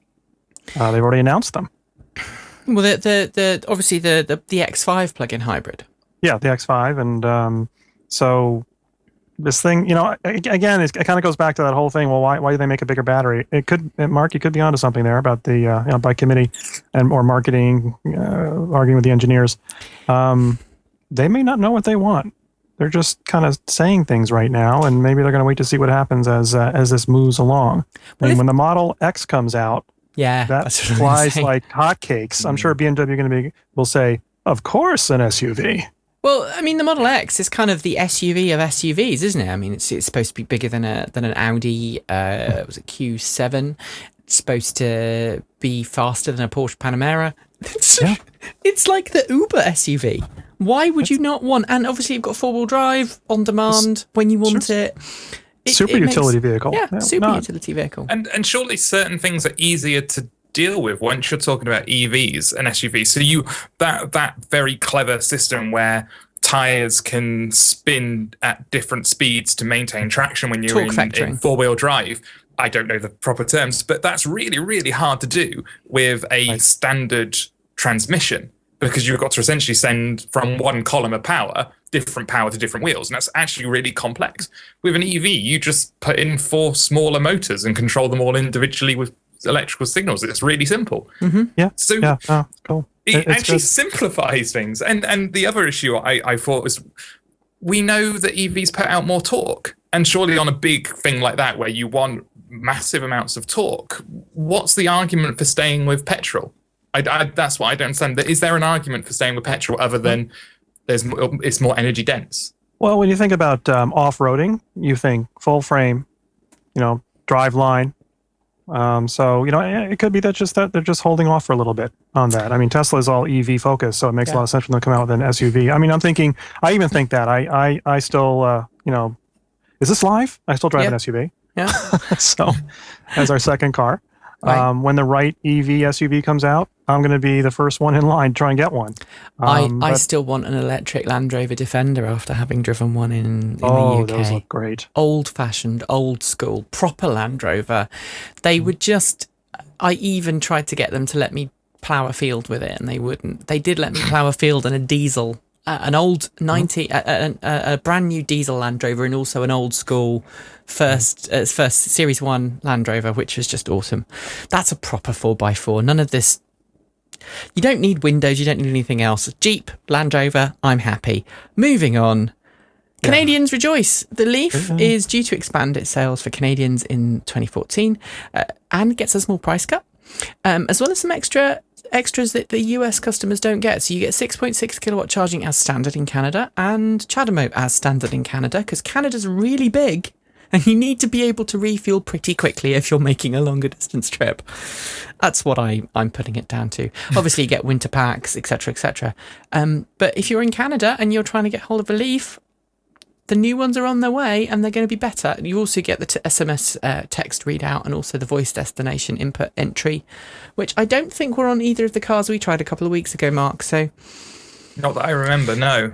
[SPEAKER 3] They've already announced them.
[SPEAKER 1] Well, the obviously the X5 plug-in hybrid. Yeah,
[SPEAKER 3] the X5, and so this thing, again, it kind of goes back to that whole thing. Well, why do they make a bigger battery? Mark, you could be onto something there about the by committee or marketing, arguing with the engineers. They may not know what they want. They're just kind of saying things right now, and maybe they're going to wait to see what happens as this moves along. When the Model X comes out, that flies like hotcakes. I'm sure BMW will say, "Of course, an SUV."
[SPEAKER 1] Well, I mean, the Model X is kind of the SUV of SUVs, isn't it? I mean, it's supposed to be bigger than an Audi. Was it Q7? It's supposed to be faster than a Porsche Panamera. It's like the Uber SUV. Why would you not want? And obviously, you've got four-wheel drive on demand when you want it.
[SPEAKER 3] Super utility vehicle.
[SPEAKER 1] Yeah, super utility vehicle.
[SPEAKER 5] And surely certain things are easier to deal with once you're talking about EVs and SUVs. So that very clever system where tires can spin at different speeds to maintain traction when you're in four-wheel drive. I don't know the proper terms, but that's really, really hard to do with a standard transmission. because you've got to essentially send from one column of power, different power to different wheels. And that's actually really complex. With an EV, you just put in 4 smaller motors and control them all individually with electrical signals. It's really simple.
[SPEAKER 3] Yeah.
[SPEAKER 5] So
[SPEAKER 3] yeah. Oh, cool.
[SPEAKER 5] it
[SPEAKER 3] It's
[SPEAKER 5] actually
[SPEAKER 3] good.
[SPEAKER 5] simplifies things. And the other issue I thought was, we know that EVs put out more torque. And surely on a big thing like that, where you want massive amounts of torque, what's the argument for staying with petrol? That's what I don't understand. Is there an argument for staying with petrol other than it's more energy dense?
[SPEAKER 3] Well, when you think about off-roading, you think full frame, drive line. So, it could be that they're just holding off for a little bit on that. I mean, Tesla is all EV focused, so it makes a lot of sense for them to come out with an SUV. I mean, I even think that I still, is this live? I still drive an SUV.
[SPEAKER 1] Yeah.
[SPEAKER 3] So, as our second car.
[SPEAKER 1] Right.
[SPEAKER 3] When the right EV SUV comes out, I'm going to be the first one in line to try and get one.
[SPEAKER 1] I still want an electric Land Rover Defender after having driven one in the UK.
[SPEAKER 3] Those look great.
[SPEAKER 1] Old-fashioned, old school, proper Land Rover. They would just... I even tried to get them to let me plough a field with it, and they wouldn't. They did let me plough a field in a diesel, an old 90, a brand new diesel Land Rover, and also an old school first Series 1 Land Rover, which was just awesome. That's a proper 4x4. None of this. You don't need windows. You don't need anything else. Jeep, Land Rover, I'm happy. Moving on. Canadians rejoice. The Leaf is due to expand its sales for Canadians in 2014 and gets a small price cut, as well as some extras that the US customers don't get. So you get 6.6 kilowatt charging as standard in Canada and CHAdeMO as standard in Canada, because Canada's really big and you need to be able to refuel pretty quickly if you're making a longer distance trip. That's what I'm putting it down to. Obviously you get winter packs, etc., etc. But if you're in Canada and you're trying to get hold of a Leaf, the new ones are on their way and they're going to be better. You also get the SMS text readout and also the voice destination input entry, which I don't think were on either of the cars we tried a couple of weeks ago, Mark. So
[SPEAKER 5] Not that I remember, no.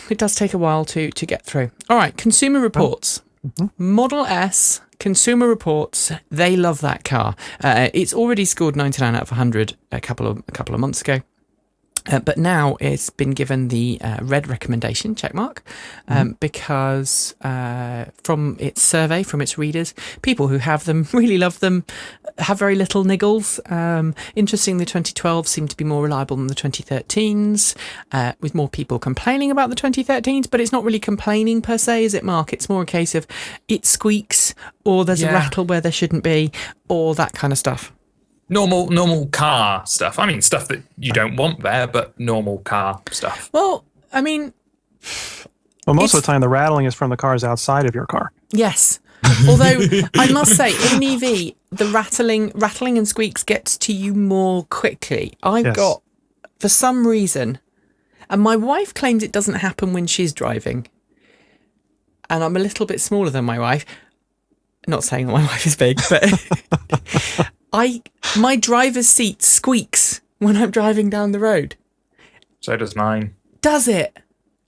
[SPEAKER 1] it does take a while to get through. All right, Consumer Reports. Model S, Consumer Reports, they love that car. It's already scored 99 out of 100 a couple of months ago. But now it's been given the red recommendation, check mark, because from its survey, from its readers, people who have them really love them, have very little niggles. Interestingly, the 2012 seemed to be more reliable than the 2013s, with more people complaining about the 2013s, but it's not really complaining per se, is it, Mark? It's more a case of it squeaks, or there's a rattle where there shouldn't be, or that kind of stuff.
[SPEAKER 5] Normal car stuff. I mean, stuff that you don't want there, but normal car stuff.
[SPEAKER 1] Well, I mean...
[SPEAKER 3] Well, most of the time, the rattling is from the cars outside of your car.
[SPEAKER 1] Yes. Although, I must say, in an EV, the rattling and squeaks gets to you more quickly. I've got, for some reason, and my wife claims it doesn't happen when she's driving, and I'm a little bit smaller than my wife. Not saying that my wife is big, but... My driver's seat squeaks when I'm driving down the road.
[SPEAKER 5] So does mine.
[SPEAKER 1] Does it?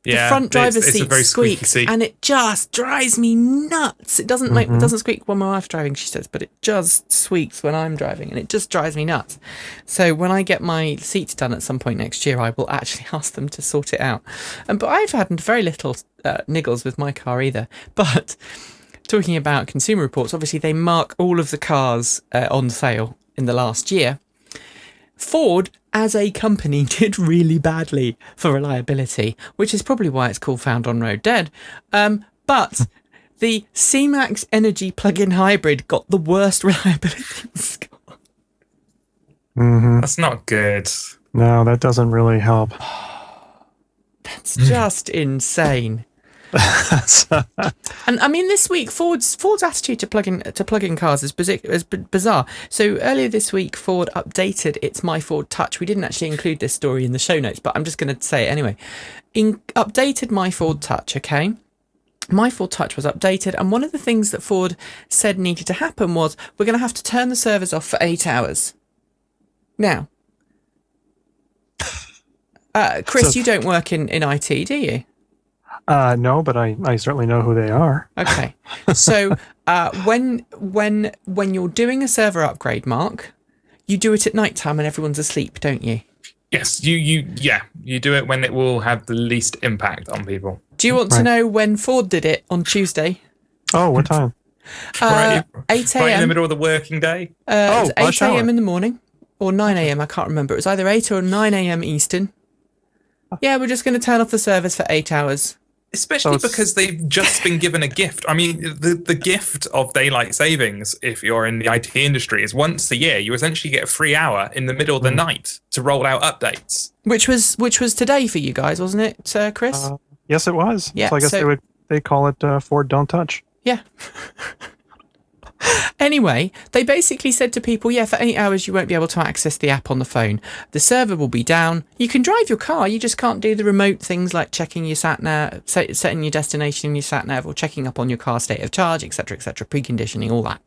[SPEAKER 5] Yeah,
[SPEAKER 1] the front driver's
[SPEAKER 5] it's
[SPEAKER 1] seat
[SPEAKER 5] a very squeaky
[SPEAKER 1] squeaks,
[SPEAKER 5] seat.
[SPEAKER 1] and it just drives me nuts. It doesn't it doesn't squeak when my wife's driving, she says, but it just squeaks when I'm driving, and it just drives me nuts. So when I get my seats done at some point next year, I will actually ask them to sort it out. But I've had very little niggles with my car either. But talking about Consumer Reports, obviously they mark all of the cars on sale in the last year. Ford, as a company, did really badly for reliability, which is probably why it's called Found on Road Dead. But the C-Max Energy plug-in hybrid got the worst reliability score.
[SPEAKER 5] That's not good.
[SPEAKER 3] No, that doesn't really help.
[SPEAKER 1] That's just insane. And I mean, this week Ford's attitude to plug-in cars is bizarre. So earlier this week, Ford updated its My Ford Touch. We didn't actually include this story in the show notes, but I'm just going to say it anyway. Updated My Ford Touch. Okay, My Ford Touch was updated, and one of the things that Ford said needed to happen was we're going to have to turn the servers off for 8 hours. Now, Chris, you don't work in IT, do you?
[SPEAKER 3] No, but I certainly know who they are.
[SPEAKER 1] Okay. So when you're doing a server upgrade, Mark, you do it at night time when everyone's asleep, don't you?
[SPEAKER 5] Yes, you do it when it will have the least impact on people.
[SPEAKER 1] Do you want to know when Ford did it on Tuesday?
[SPEAKER 3] Oh, what time?
[SPEAKER 1] 8
[SPEAKER 5] Right in the
[SPEAKER 1] a.m.
[SPEAKER 5] middle of the working day.
[SPEAKER 1] It was
[SPEAKER 3] rush
[SPEAKER 1] 8 a.m.
[SPEAKER 3] hour.
[SPEAKER 1] in the morning or 9 a.m. I can't remember. It was either 8 or 9 a.m. Eastern. Yeah, we're just going to turn off the service for 8 hours.
[SPEAKER 5] Especially because they've just been given a gift. I mean, the gift of daylight savings, if you're in the IT industry, is once a year you essentially get a free hour in the middle of the night to roll out updates.
[SPEAKER 1] Which was today for you guys, wasn't it, Chris?
[SPEAKER 3] Yes, it was.
[SPEAKER 1] Yeah,
[SPEAKER 3] So I guess they call it Ford Don't Touch.
[SPEAKER 1] Yeah. Anyway, they basically said to people, yeah, for 8 hours you won't be able to access the app on the phone. The server will be down. You can drive your car, you just can't do the remote things like checking your sat-nav, setting your destination in your sat-nav, or checking up on your car state of charge, etc., preconditioning, all that.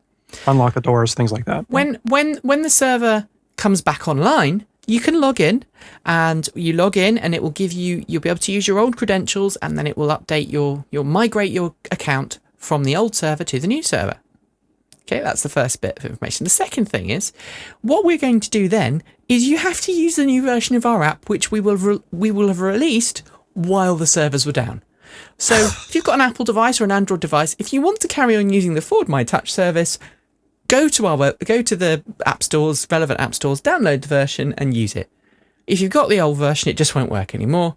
[SPEAKER 3] Unlock the doors, things like that.
[SPEAKER 1] When the server comes back online, you can log in, and you log in and it will give you'll be able to use your old credentials, and then it will update you'll migrate your account from the old server to the new server. Okay, that's the first bit of information. The second thing is, what we're going to do then is you have to use the new version of our app, which we will have released while the servers were down. So if you've got an Apple device or an Android device, if you want to carry on using the Ford My Touch service, go to the app stores, relevant app stores, download the version and use it. If you've got the old version, it just won't work anymore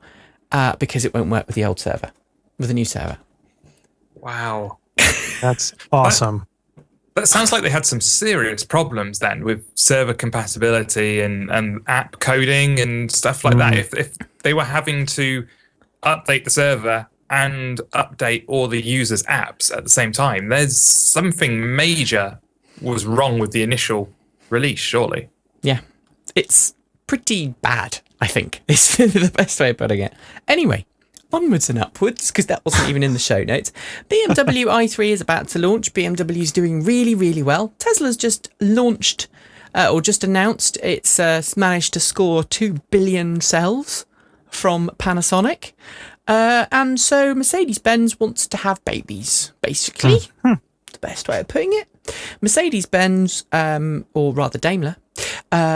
[SPEAKER 1] because it won't work with the old server, with the new server.
[SPEAKER 5] Wow.
[SPEAKER 3] That's awesome.
[SPEAKER 5] That sounds like they had some serious problems then with server compatibility and app coding and stuff like that. If they were having to update the server and update all the users' apps at the same time, there's something major was wrong with the initial release, surely.
[SPEAKER 1] Yeah, it's pretty bad, I think, is the best way of putting it. Anyway, onwards and upwards, because that wasn't even in the show notes. BMW i3 is about to launch. BMW is doing really, really well. Tesla's just launched, or just announced, it's managed to score 2 billion cells from Panasonic. And so Mercedes-Benz wants to have babies, basically. The best way of putting it. Mercedes-Benz, or rather Daimler,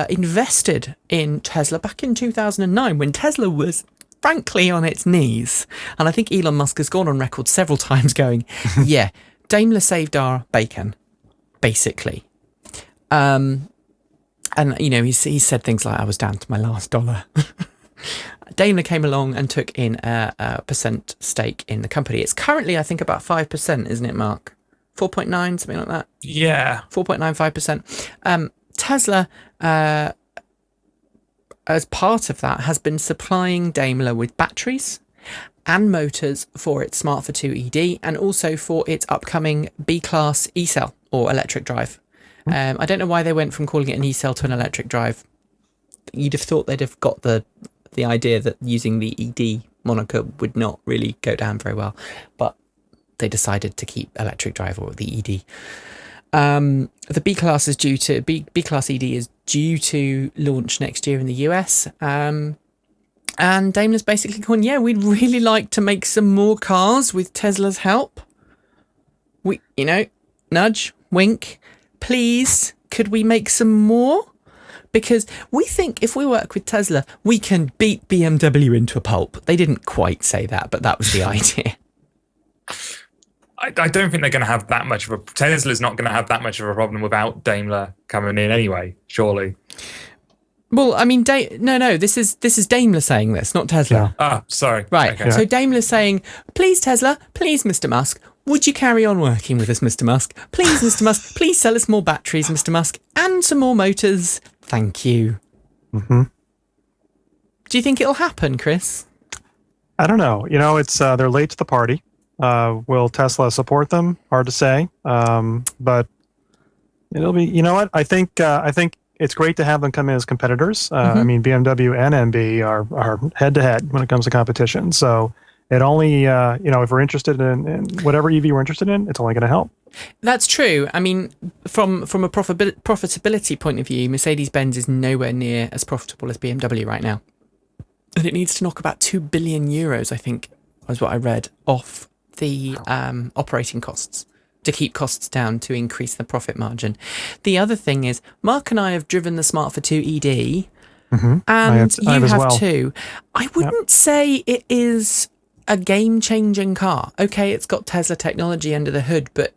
[SPEAKER 1] invested in Tesla back in 2009 when Tesla was frankly on its knees. And I think Elon Musk has gone on record several times going, yeah, Daimler saved our bacon, basically. And, you know, he's said things like, I was down to my last dollar. Daimler came along and took in a percent stake in the company. It's currently, I think, about 5%, isn't it, Mark? 4.9, something like that?
[SPEAKER 5] Yeah.
[SPEAKER 1] 4.95%. Tesla, as part of that, has been supplying Daimler with batteries and motors for its Smart for 2 ED and also for its upcoming B-Class e-cell or electric drive. I don't know why they went from calling it an e-cell to an electric drive. You'd have thought they'd have got the idea that using the ED moniker would not really go down very well, but they decided to keep electric drive or the ED. The B-Class B-Class ED is due to launch next year in the US. And Daimler's basically gone, yeah, we'd really like to make some more cars with Tesla's help. We, you know, nudge, wink, please, could we make some more? Because we think if we work with Tesla, we can beat BMW into a pulp. They didn't quite say that, but that was the idea.
[SPEAKER 5] I don't think they're going to have that much of a... Tesla's not going to have that much of a problem without Daimler coming in anyway, surely.
[SPEAKER 1] Well, I mean, no, this is Daimler saying this, not Tesla.
[SPEAKER 3] Yeah.
[SPEAKER 5] Ah, sorry.
[SPEAKER 1] Right,
[SPEAKER 5] Okay.
[SPEAKER 1] so Daimler's saying, please Tesla, please Mr. Musk, would you carry on working with us, Mr. Musk? Please, Mr. Musk, please sell us more batteries, Mr. Musk, and some more motors. Thank you.
[SPEAKER 3] Mm-hmm.
[SPEAKER 1] Do you think it'll happen, Chris?
[SPEAKER 3] I don't know. You know, it's they're late to the party. Will Tesla support them? Hard to say. But it'll be. You know what? I think it's great to have them come in as competitors. I mean, BMW and MB are head to head when it comes to competition. So it only, you know, if we're interested in whatever EV we're interested in, it's only going to help.
[SPEAKER 1] That's true. I mean, from a profitability point of view, Mercedes-Benz is nowhere near as profitable as BMW right now. And it needs to knock about 2 billion euros, I think, was what I read, off the operating costs to keep costs down to increase the profit margin. The other thing is, Mark and I have driven the Smart for 2 ED
[SPEAKER 3] Mm-hmm.
[SPEAKER 1] And
[SPEAKER 3] I have
[SPEAKER 1] you
[SPEAKER 3] as
[SPEAKER 1] have
[SPEAKER 3] well.
[SPEAKER 1] too. I wouldn't say it is a game-changing car. Okay, it's got Tesla technology under the hood, but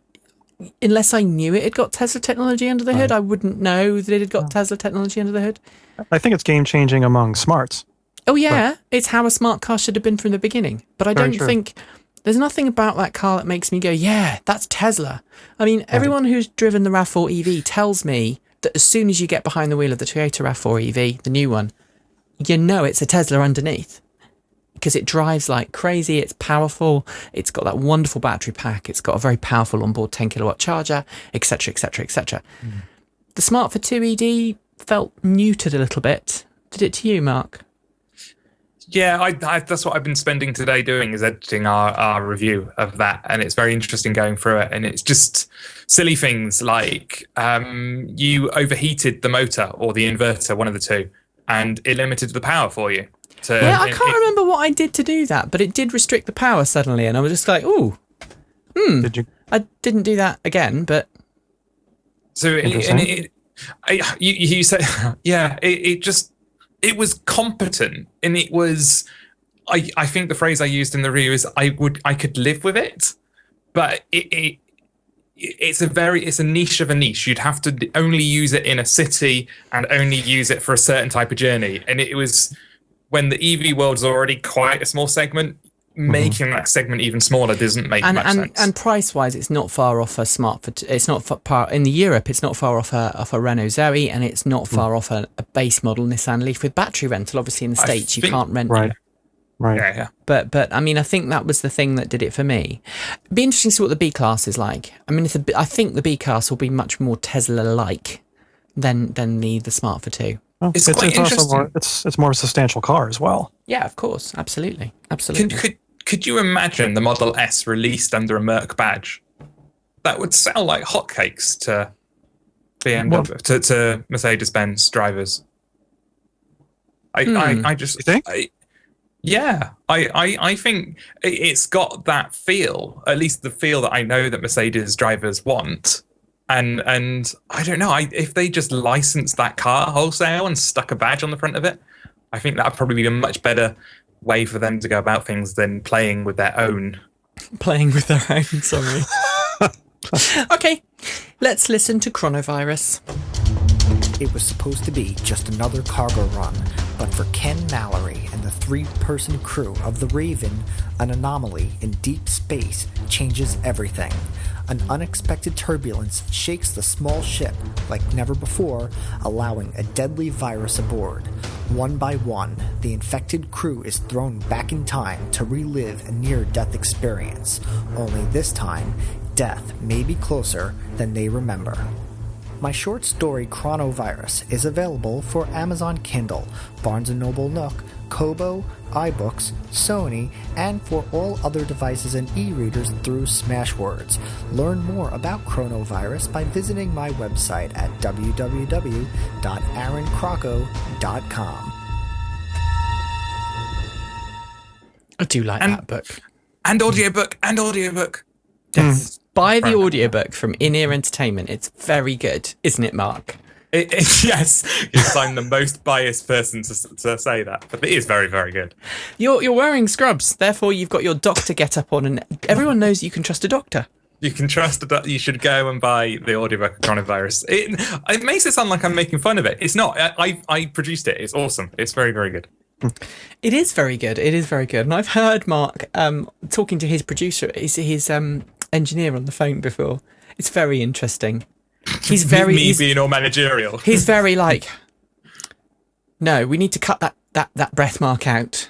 [SPEAKER 1] unless I knew it had got Tesla technology under the hood, I wouldn't know that it had got Tesla technology under the hood.
[SPEAKER 3] I think it's game-changing among smarts.
[SPEAKER 1] Oh yeah, it's how a smart car should have been from the beginning. But I
[SPEAKER 3] Very
[SPEAKER 1] don't
[SPEAKER 3] true.
[SPEAKER 1] think there's nothing about that car that makes me go, yeah, that's Tesla. I mean, everyone who's driven the RAV4 EV tells me that as soon as you get behind the wheel of the Toyota RAV4 EV, the new one, you know it's a Tesla underneath. Because it drives like crazy, it's powerful, it's got that wonderful battery pack, it's got a very powerful onboard 10 kilowatt charger, etc, etc, etc. The Smart for 2 ED felt neutered a little bit. Did it to you, Mark?
[SPEAKER 5] Yeah, I that's what I've been spending today doing, is editing our review of that, and it's very interesting going through it. And it's just silly things like you overheated the motor or the inverter, one of the two, and it limited the power for you.
[SPEAKER 1] I can't remember what I did to do that, but it did restrict the power suddenly, and I was just like, ooh,
[SPEAKER 3] Did you?
[SPEAKER 1] I didn't do that again, but...
[SPEAKER 5] So you said, yeah, it was competent, and it was. I think the phrase I used in the review is I could live with it, but it's a niche of a niche. You'd have to only use it in a city and only use it for a certain type of journey, and it was when the EV world's already quite a small segment. Making that segment even smaller doesn't make much sense.
[SPEAKER 1] And price-wise, it's not far off a Smart. It's not far in Europe. It's not far off a Renault Zoe, and it's not far off a base model Nissan Leaf with battery rental. Obviously, in the States, you can't rent.
[SPEAKER 3] Right.
[SPEAKER 5] Yeah.
[SPEAKER 1] But I mean, I think that was the thing that did it for me. It'd be interesting to see what the B class is like. I mean, I think the B class will be much more Tesla-like than the Smart for 2.
[SPEAKER 3] Well,
[SPEAKER 5] It's quite
[SPEAKER 3] also
[SPEAKER 5] interesting.
[SPEAKER 3] more. It's more of a substantial car as well.
[SPEAKER 1] Yeah, of course, absolutely.
[SPEAKER 5] Could you imagine the Model S released under a Merc badge? That would sell like hotcakes to BMW, to Mercedes-Benz drivers. I just
[SPEAKER 3] You think?
[SPEAKER 5] I think it's got that feel, at least the feel that I know that Mercedes drivers want. And I don't know, if they just licensed that car wholesale and stuck a badge on the front of it, I think that would probably be a much better way for them to go about things than playing with their own.
[SPEAKER 1] Playing with their own, sorry. Okay, let's listen to Chronovirus.
[SPEAKER 6] It was supposed to be just another cargo run, but for Ken Mallory and the 3-person crew of the Raven, an anomaly in deep space changes everything. An unexpected turbulence shakes the small ship like never before, allowing a deadly virus aboard. One by one, the infected crew is thrown back in time to relive a near-death experience. Only this time, death may be closer than they remember. My short story Chronovirus is available for Amazon Kindle, Barnes & Noble Nook, Kobo, iBooks, Sony, and for all other devices and e-readers through Smashwords. Learn more about Chronovirus by visiting my website at www.aaroncrocco.com.
[SPEAKER 1] I do like that book.
[SPEAKER 5] And audiobook.
[SPEAKER 1] Yes. Buy the audiobook from In-Ear Entertainment. It's very good, isn't it, Mark?
[SPEAKER 5] Yes, yes, I'm the most biased person to say that, but it is very, very good.
[SPEAKER 1] You're wearing scrubs, therefore you've got your doctor get up on, and everyone knows you can trust a doctor.
[SPEAKER 5] You can trust that you should go and buy the audiobook of Coronavirus. It makes it sound like I'm making fun of it. It's not. I produced it. It's awesome. It's very, very good.
[SPEAKER 1] It is very good. It is very good. And I've heard Mark talking to his producer, his engineer on the phone before. It's very interesting. He's very
[SPEAKER 5] being all managerial.
[SPEAKER 1] He's very like, no, we need to cut that breath mark out.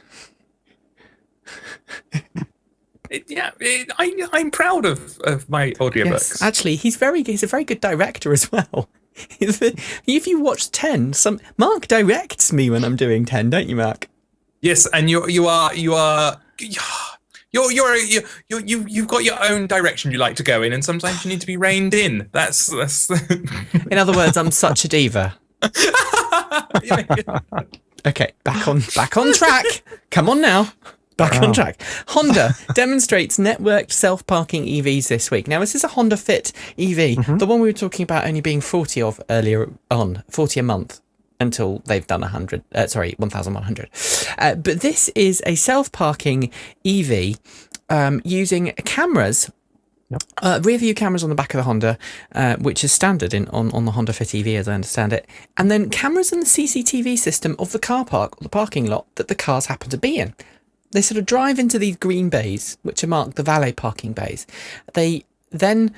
[SPEAKER 5] I'm proud of my audiobooks.
[SPEAKER 1] Yes, actually, he's a very good director as well. If you watch 10, Mark directs me when I'm doing 10, don't you, Mark?
[SPEAKER 5] Yes, and you've got your own direction you like to go in, and sometimes you need to be reined in. That's.
[SPEAKER 1] In other words, I'm such a diva. Okay, back on track. Come on now. Back on track. Honda demonstrates networked self-parking EVs this week. Now, this is a Honda Fit EV, the one we were talking about only being 40 of earlier on, 40 a month. until they've done 1,100. But this is a self-parking EV using cameras. Rear view cameras on the back of the Honda, which is standard on the Honda Fit EV, as I understand it, and then cameras in the CCTV system of the car park or the parking lot that the cars happen to be in. They sort of drive into these green bays, which are marked the valet parking bays. They then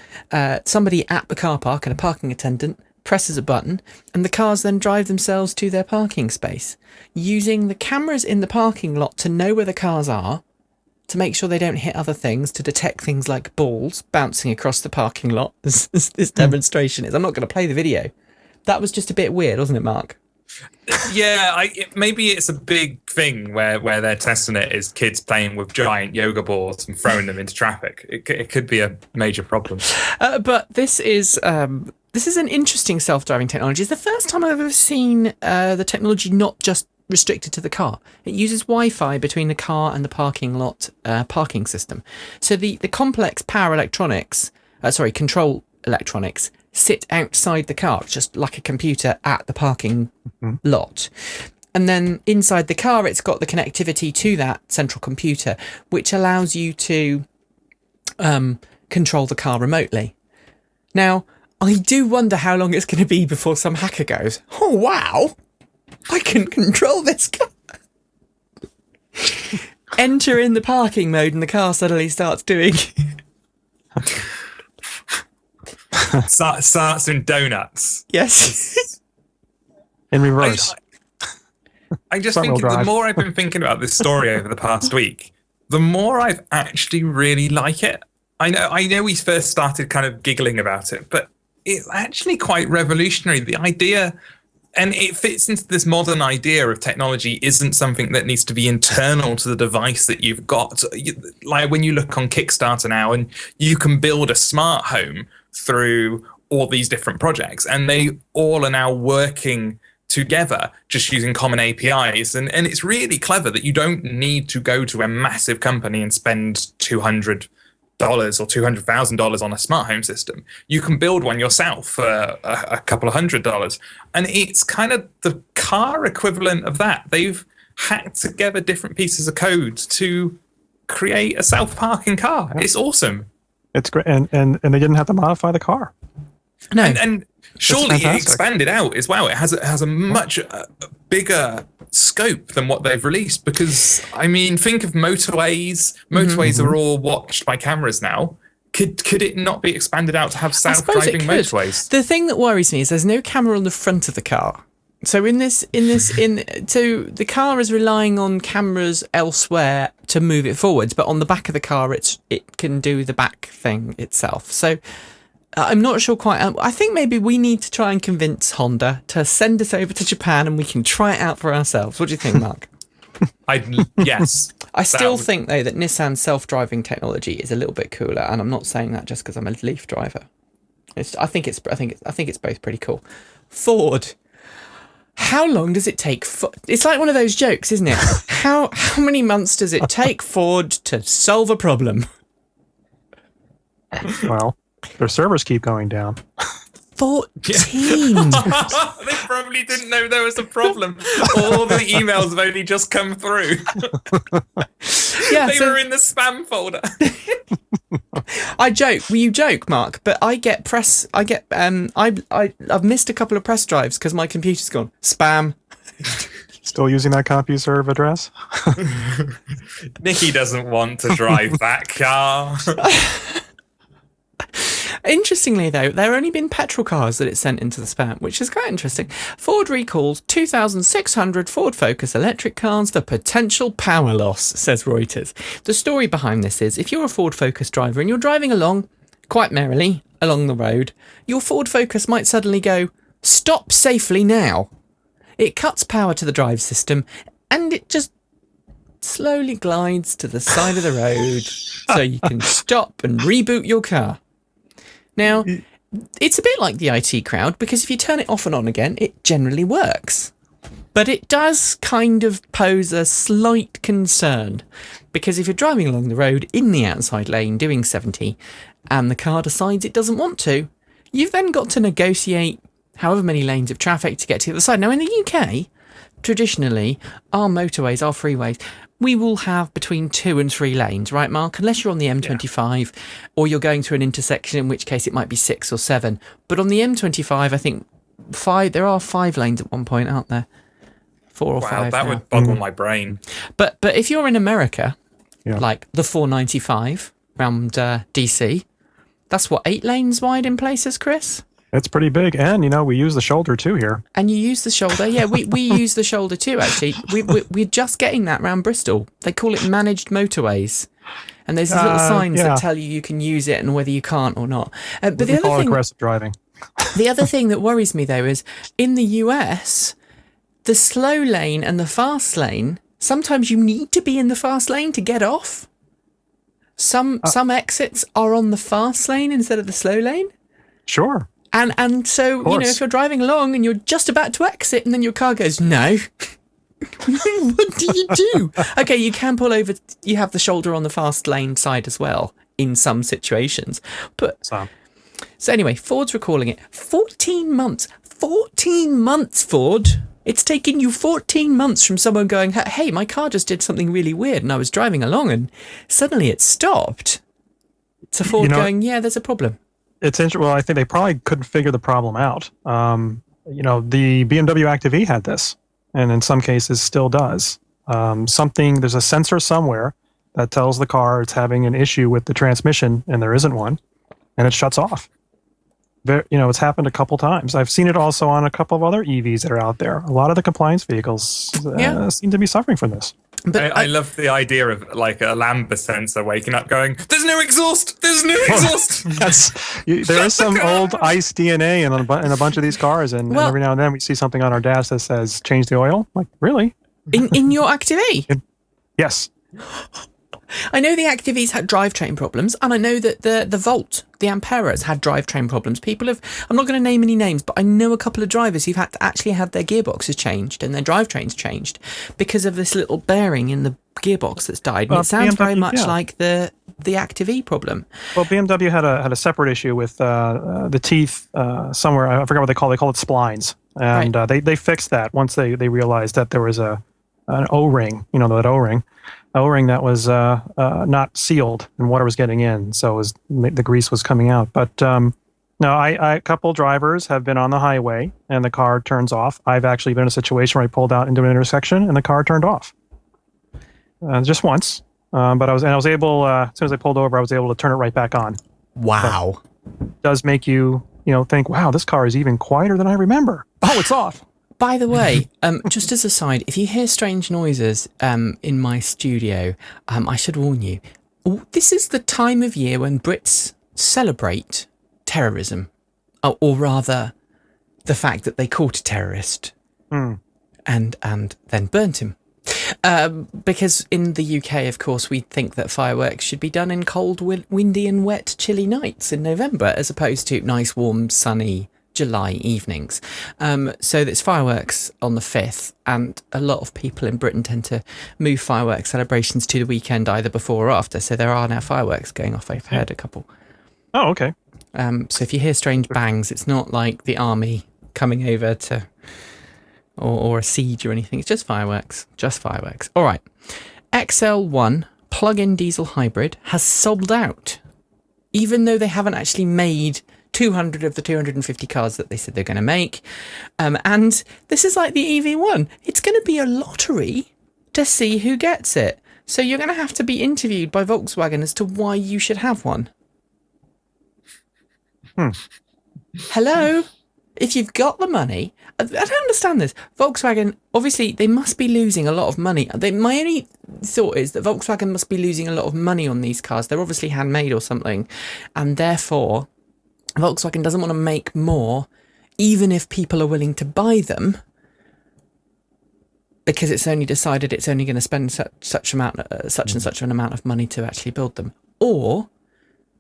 [SPEAKER 1] somebody at the car park and a parking attendant presses a button, and the cars then drive themselves to their parking space, using the cameras in the parking lot to know where the cars are, to make sure they don't hit other things, to detect things like balls bouncing across the parking lot, as this demonstration is. I'm not going to play the video. That was just a bit weird, wasn't it, Mark?
[SPEAKER 5] Yeah, maybe it's a big thing where they're testing it is kids playing with giant yoga balls and throwing them into traffic. It could be a major problem.
[SPEAKER 1] But this is an interesting self-driving technology. It's the first time I've ever seen the technology not just restricted to the car. It uses Wi-Fi between the car and the parking lot parking system. So the complex control electronics sit outside the car, just like a computer at the parking lot. And then inside the car, it's got the connectivity to that central computer, which allows you to control the car remotely. Now, I do wonder how long it's going to be before some hacker goes, oh, wow, I can control this car. Enter in the parking mode and the car suddenly starts doing...
[SPEAKER 5] starts in donuts.
[SPEAKER 1] Yes.
[SPEAKER 3] In reverse.
[SPEAKER 5] I just think the more I've been thinking about this story over the past week, the more I've actually really like it. I know we first started kind of giggling about it, but it's actually quite revolutionary. The idea, and it fits into this modern idea of technology isn't something that needs to be internal to the device that you've got. Like when you look on Kickstarter now and you can build a smart home through all these different projects, and they all are now working together just using common APIs. And it's really clever that you don't need to go to a massive company and spend $200 or $200,000 on a smart home system. You can build one yourself for a couple of $100. And it's kind of the car equivalent of that. They've hacked together different pieces of code to create a self-parking car. It's awesome.
[SPEAKER 3] It's great. And they didn't have to modify the car.
[SPEAKER 1] No.
[SPEAKER 5] And surely it expanded out as well. It has a much bigger scope than what they've released, because I mean, think of motorways. Motorways are all watched by cameras now. Could it not be expanded out to have self-driving motorways?
[SPEAKER 1] The thing that worries me is there's no camera on the front of the car. So so the car is relying on cameras elsewhere to move it forwards, but on the back of the car, it can do the back thing itself. So I'm not sure quite. I think maybe we need to try and convince Honda to send us over to Japan and we can try it out for ourselves. What do you think, Mark?
[SPEAKER 5] Yes.
[SPEAKER 1] I still think though that Nissan's self-driving technology is a little bit cooler, and I'm not saying that just because I'm a Leaf driver. I think it's both pretty cool. Ford. How long does it take? It's like one of those jokes, isn't it? How many months does it take Ford to solve a problem?
[SPEAKER 3] Well, their servers keep going down.
[SPEAKER 1] 14.
[SPEAKER 5] They probably didn't know there was a problem. All the emails have only just come through. They were in the spam folder.
[SPEAKER 1] I joke. Well, you joke, Mark, but I've missed a couple of press drives because my computer's gone spam.
[SPEAKER 3] Still using that CompuServe address?
[SPEAKER 5] Nikki doesn't want to drive that car.
[SPEAKER 1] Interestingly, though, there have only been petrol cars that it sent into the spam, which is quite interesting. Ford recalls 2,600 Ford Focus electric cars for potential power loss, says Reuters. The story behind this is, if you're a Ford Focus driver and you're driving along, quite merrily, along the road, your Ford Focus might suddenly go, stop safely now. It cuts power to the drive system, and it just slowly glides to the side of the road so you can stop and reboot your car. Now, it's a bit like the IT crowd, because if you turn it off and on again, it generally works. But it does kind of pose a slight concern, because if you're driving along the road in the outside lane doing 70 and the car decides it doesn't want to, you've then got to negotiate however many lanes of traffic to get to the other side. Now, in the UK, traditionally, our motorways, our freeways, we will have between 2 and 3 lanes, right, Mark? Unless you're on the M25 or you're going through an intersection, in which case it might be 6 or 7. But on the M25, I think there are 5 lanes at one point, aren't there? 4 or 5.
[SPEAKER 5] Wow, that
[SPEAKER 1] now.
[SPEAKER 5] would boggle my brain.
[SPEAKER 1] But if you're in America, like the 495 around DC, that's what, 8 lanes wide in places, Chris?
[SPEAKER 3] It's pretty big. And, we use the shoulder too here.
[SPEAKER 1] And you use the shoulder. Yeah, we use the shoulder too, actually. We're just getting that around Bristol. They call it managed motorways. And there's these little signs that tell you can use it and whether you can't or not. But the other thing,
[SPEAKER 3] aggressive driving.
[SPEAKER 1] The other thing that worries me, though, is in the US, the slow lane and the fast lane, sometimes you need to be in the fast lane to get off. Some exits are on the fast lane instead of the slow lane.
[SPEAKER 3] Sure.
[SPEAKER 1] And so, if you're driving along and you're just about to exit and then your car goes, no, what do you do? Okay, you can pull over. You have the shoulder on the fast lane side as well in some situations. But so anyway, Ford's recalling it. 14 months. 14 months, Ford. It's taken you 14 months from someone going, hey, my car just did something really weird and I was driving along and suddenly it stopped. To Ford going, yeah, there's a problem.
[SPEAKER 3] It's interesting. Well, I think they probably couldn't figure the problem out. The BMW Active E had this, and in some cases still does. There's a sensor somewhere that tells the car it's having an issue with the transmission, and there isn't one, and it shuts off. It's happened a couple times. I've seen it also on a couple of other EVs that are out there. A lot of the compliance vehicles seem to be be suffering from this.
[SPEAKER 5] But I love the idea of like a Lambda sensor waking up going, there's no exhaust! There's no exhaust!
[SPEAKER 3] There is some old ICE DNA in a bunch of these cars, and every now and then we see something on our dash that says, change the oil. Like, really?
[SPEAKER 1] In your Active E?
[SPEAKER 3] Yes.
[SPEAKER 1] I know the Active E's had drivetrain problems, and I know that the Volt, the Ampere's had drivetrain problems. People have, I'm not going to name any names, but I know a couple of drivers who've had to actually have their gearboxes changed and their drivetrains changed because of this little bearing in the gearbox that's died. And it sounds very much like the Active E problem.
[SPEAKER 3] Well, BMW had a separate issue with the teeth somewhere. I forgot what they call it. They call it splines. And they fixed that once they realized that there was an O-ring, that O-ring that was not sealed and water was getting in, so the grease was coming out. But a couple drivers have been on the highway and the car turns off. I've actually been in a situation where I pulled out into an intersection and the car turned off. Just once, but I was able, as soon as I pulled over, I was able to turn it right back on.
[SPEAKER 1] Wow.
[SPEAKER 3] But it does make you, think, wow, this car is even quieter than I remember. Oh, it's off.
[SPEAKER 1] By the way, just as a side, if you hear strange noises in my studio, I should warn you. This is the time of year when Brits celebrate terrorism, or rather, the fact that they caught a terrorist and then burnt him. Because in the UK, of course, we think that fireworks should be done in cold, windy and wet, chilly nights in November, as opposed to nice, warm, sunny July evenings. So it's fireworks on the 5th, and a lot of people in Britain tend to move fireworks celebrations to the weekend, either before or after. So there are now fireworks going off. I've heard a couple.
[SPEAKER 3] Oh, okay.
[SPEAKER 1] So if you hear strange bangs, it's not like the army coming over to, or a siege or anything. It's just fireworks. Just fireworks. All right. XL1 plug-in diesel hybrid has sold out, even though they haven't actually made 200 of the 250 cars that they said they're going to make. And this is like the EV1. It's going to be a lottery to see who gets it. So you're going to have to be interviewed by Volkswagen as to why you should have one. Hello? If you've got the money, I don't understand this. Volkswagen, obviously, they must be losing a lot of money. My only thought is that Volkswagen must be losing a lot of money on these cars. They're obviously handmade or something. And therefore, Volkswagen doesn't want to make more, even if people are willing to buy them, because it's only decided it's only going to spend such and such an amount of money to actually build them. Or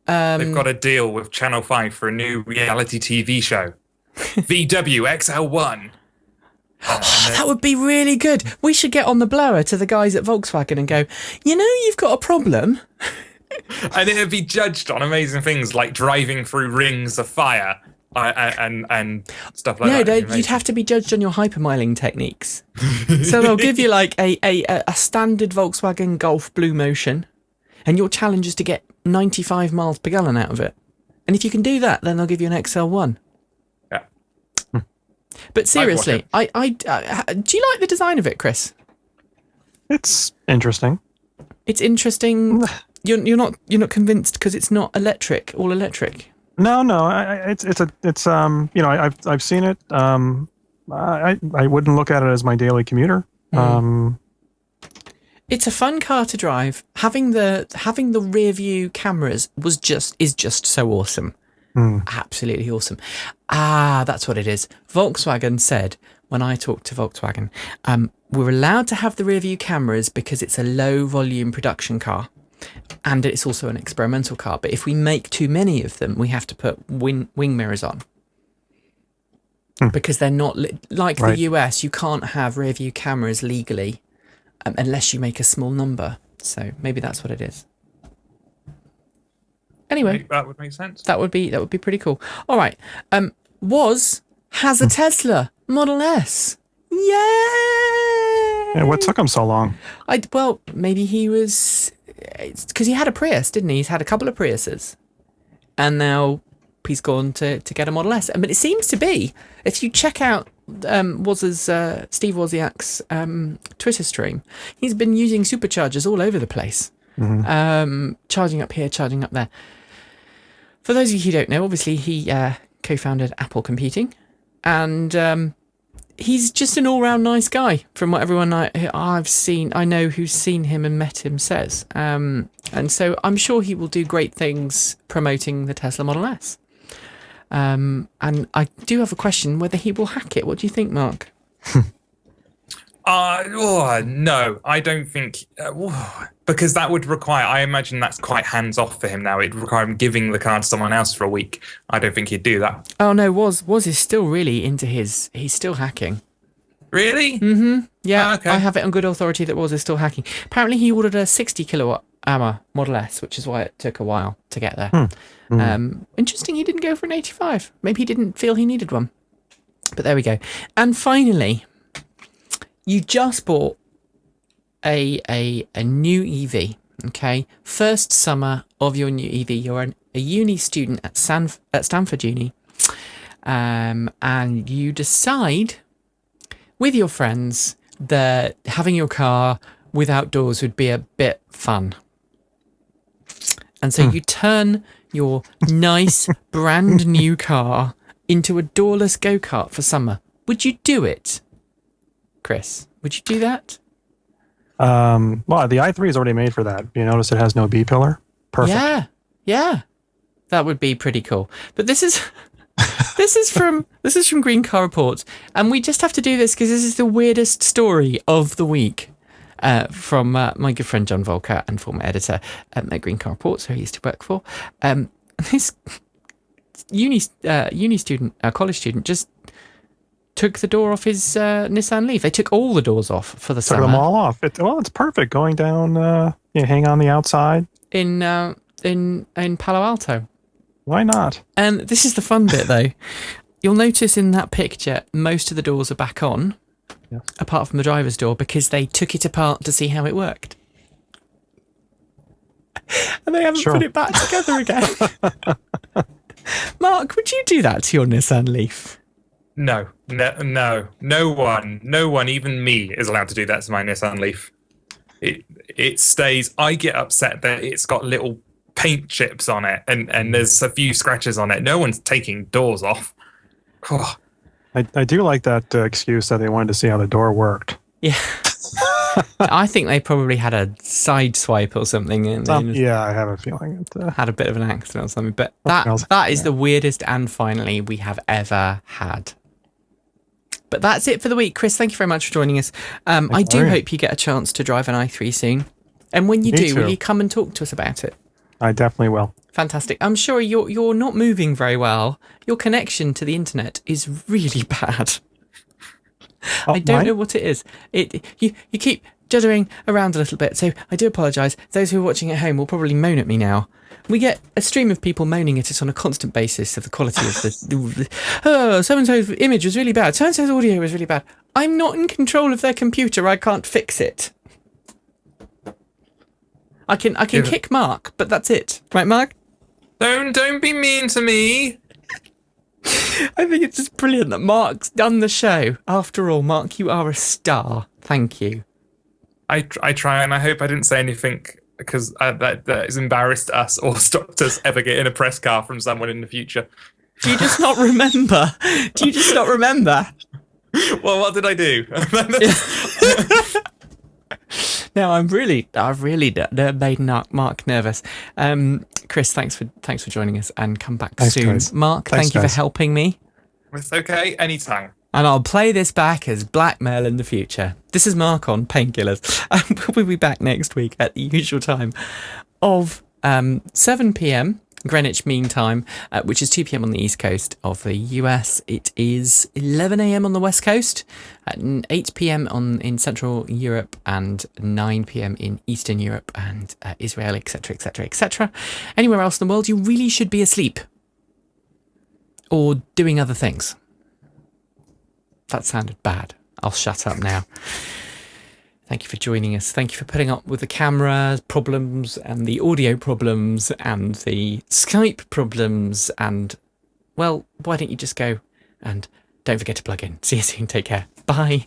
[SPEAKER 5] they've got a deal with Channel 5 for a new reality TV show, VW XL1.
[SPEAKER 1] That would be really good. We should get on the blower to the guys at Volkswagen and go, you've got a problem.
[SPEAKER 5] And it would be judged on amazing things like driving through rings of fire and stuff like
[SPEAKER 1] No,
[SPEAKER 5] that.
[SPEAKER 1] you'd have to be judged on your hypermiling techniques. So they'll give you like a standard Volkswagen Golf Blue Motion, and your challenge is to get 95 miles per gallon out of it. And if you can do that, then they'll give you an XL1.
[SPEAKER 5] Yeah.
[SPEAKER 1] But seriously, do you like the design of it, Chris?
[SPEAKER 3] It's interesting.
[SPEAKER 1] It's interesting. You're not convinced because it's not all electric.
[SPEAKER 3] No, it's you know, I've seen it. I wouldn't look at it as my daily commuter.
[SPEAKER 1] It's a fun car to drive. Having the rear view cameras is just so awesome. Absolutely awesome. That's what it is. Volkswagen said when I talked to Volkswagen, we're allowed to have the rear view cameras because it's a low volume production car. And it's also an experimental car. But if we make too many of them, we have to put wing mirrors on. Because they're not... Like the US, you can't have rear view cameras legally unless you make a small number. So maybe that's what it is. Anyway.
[SPEAKER 5] That would make sense.
[SPEAKER 1] That would be pretty cool. All right. Has a Tesla Model S. Yay!
[SPEAKER 3] Yeah, what took him so long?
[SPEAKER 1] Well, maybe he was... It's because he had a Prius, didn't he? He's had a couple of Priuses. And now he's gone to get a Model S. But it seems to be, if you check out Steve Wozniak's Twitter stream, he's been using superchargers all over the place. Charging up here, charging up there. For those of you who don't know, obviously he co-founded Apple Computing. And... he's just an all-round nice guy, from what everyone I know who's seen him and met him says. And so I'm sure he will do great things promoting the Tesla Model S. And I do have a question whether he will hack it. What do you think, Mark?
[SPEAKER 5] No, I don't think... because that would require... I imagine that's quite hands-off for him now. It'd require him giving the car to someone else for a week. I don't think he'd do that.
[SPEAKER 1] Oh, no, Woz is still really into his... He's still hacking.
[SPEAKER 5] Really?
[SPEAKER 1] Mm-hmm. Yeah,
[SPEAKER 5] okay.
[SPEAKER 1] I have it on good authority that Woz is still hacking. Apparently he ordered a 60 kilowatt hour Model S, which is why it took a while to get there. Interesting he didn't go for an 85. Maybe he didn't feel he needed one. But there we go. And finally... You just bought a new EV, okay? First summer of your new EV. You're a uni student at Stanford Uni, and you decide with your friends that having your car with outdoors would be a bit fun. And so you turn your nice brand new car into a doorless go-kart for summer. Would you do it? Chris, would you do that?
[SPEAKER 3] Well, the i3 is already made for that. You notice it has no B-pillar? Perfect.
[SPEAKER 1] Yeah. That would be pretty cool. But this is from Green Car Report, and we just have to do this because this is the weirdest story of the week from my good friend John Volker and former editor at Green Car Report, so he used to work for. This uni student, college student, just took the door off his Nissan Leaf. They took all the doors off for the summer.
[SPEAKER 3] Took them all off. It's perfect. Going down, hang on the outside.
[SPEAKER 1] In Palo Alto.
[SPEAKER 3] Why not?
[SPEAKER 1] And this is the fun bit, though. You'll notice in that picture, most of the doors are back on, apart from the driver's door, because they took it apart to see how it worked. And they haven't put it back together again. Mark, would you do that to your Nissan Leaf?
[SPEAKER 5] No one, even me, is allowed to do that to my Nissan Leaf. It stays. I get upset that it's got little paint chips on it and there's a few scratches on it. No one's taking doors off. Oh.
[SPEAKER 3] I do like that excuse that they wanted to see how the door worked.
[SPEAKER 1] Yeah. I think they probably had a side swipe or something. And
[SPEAKER 3] I have a feeling it
[SPEAKER 1] had a bit of an accident or something. But that is the weirdest and finally we have ever had. But that's it for the week. Chris, thank you very much for joining us. I do hope you get a chance to drive an i3 soon. And when you do, will you come and talk to us about it?
[SPEAKER 3] I definitely will.
[SPEAKER 1] Fantastic. I'm sure you're not moving very well. Your connection to the internet is really bad. I don't know what it is. You keep juddering around a little bit, so I do apologise. Those who are watching at home will probably moan at me now. We get a stream of people moaning at us on a constant basis of the quality of the oh, so-and-so's image was really bad, so-and-so's audio was really bad. I'm not in control of their computer, I can't fix it. I can kick Mark, but that's it. Right, Mark?
[SPEAKER 5] Don't be mean to me.
[SPEAKER 1] I think it's just brilliant that Mark's done the show. After all, Mark, you are a star. Thank you.
[SPEAKER 5] I try, and I hope I didn't say anything because that has embarrassed us or stopped us ever getting a press car from someone in the future.
[SPEAKER 1] Do you just not remember?
[SPEAKER 5] Well, what did I do?
[SPEAKER 1] No, I've really made Mark nervous. Chris, thanks for joining us, and come back soon.
[SPEAKER 3] Guys.
[SPEAKER 1] Mark, thank you for helping me.
[SPEAKER 5] It's okay, anytime.
[SPEAKER 1] And I'll play this back as blackmail in the future. This is Mark on Painkillers. We'll be back next week at the usual time of 7 p.m. Greenwich Mean Time, which is 2 p.m. on the east coast of the US. It is 11 a.m. on the west coast, 8 p.m. in Central Europe, and 9 p.m. in Eastern Europe and Israel, etc., etc., etc. Anywhere else in the world, you really should be asleep or doing other things. That sounded bad. I'll shut up now. Thank you for joining us. Thank you for putting up with the camera problems and the audio problems and the Skype problems. And, well, why don't you just go and don't forget to plug in. See you soon. Take care. Bye.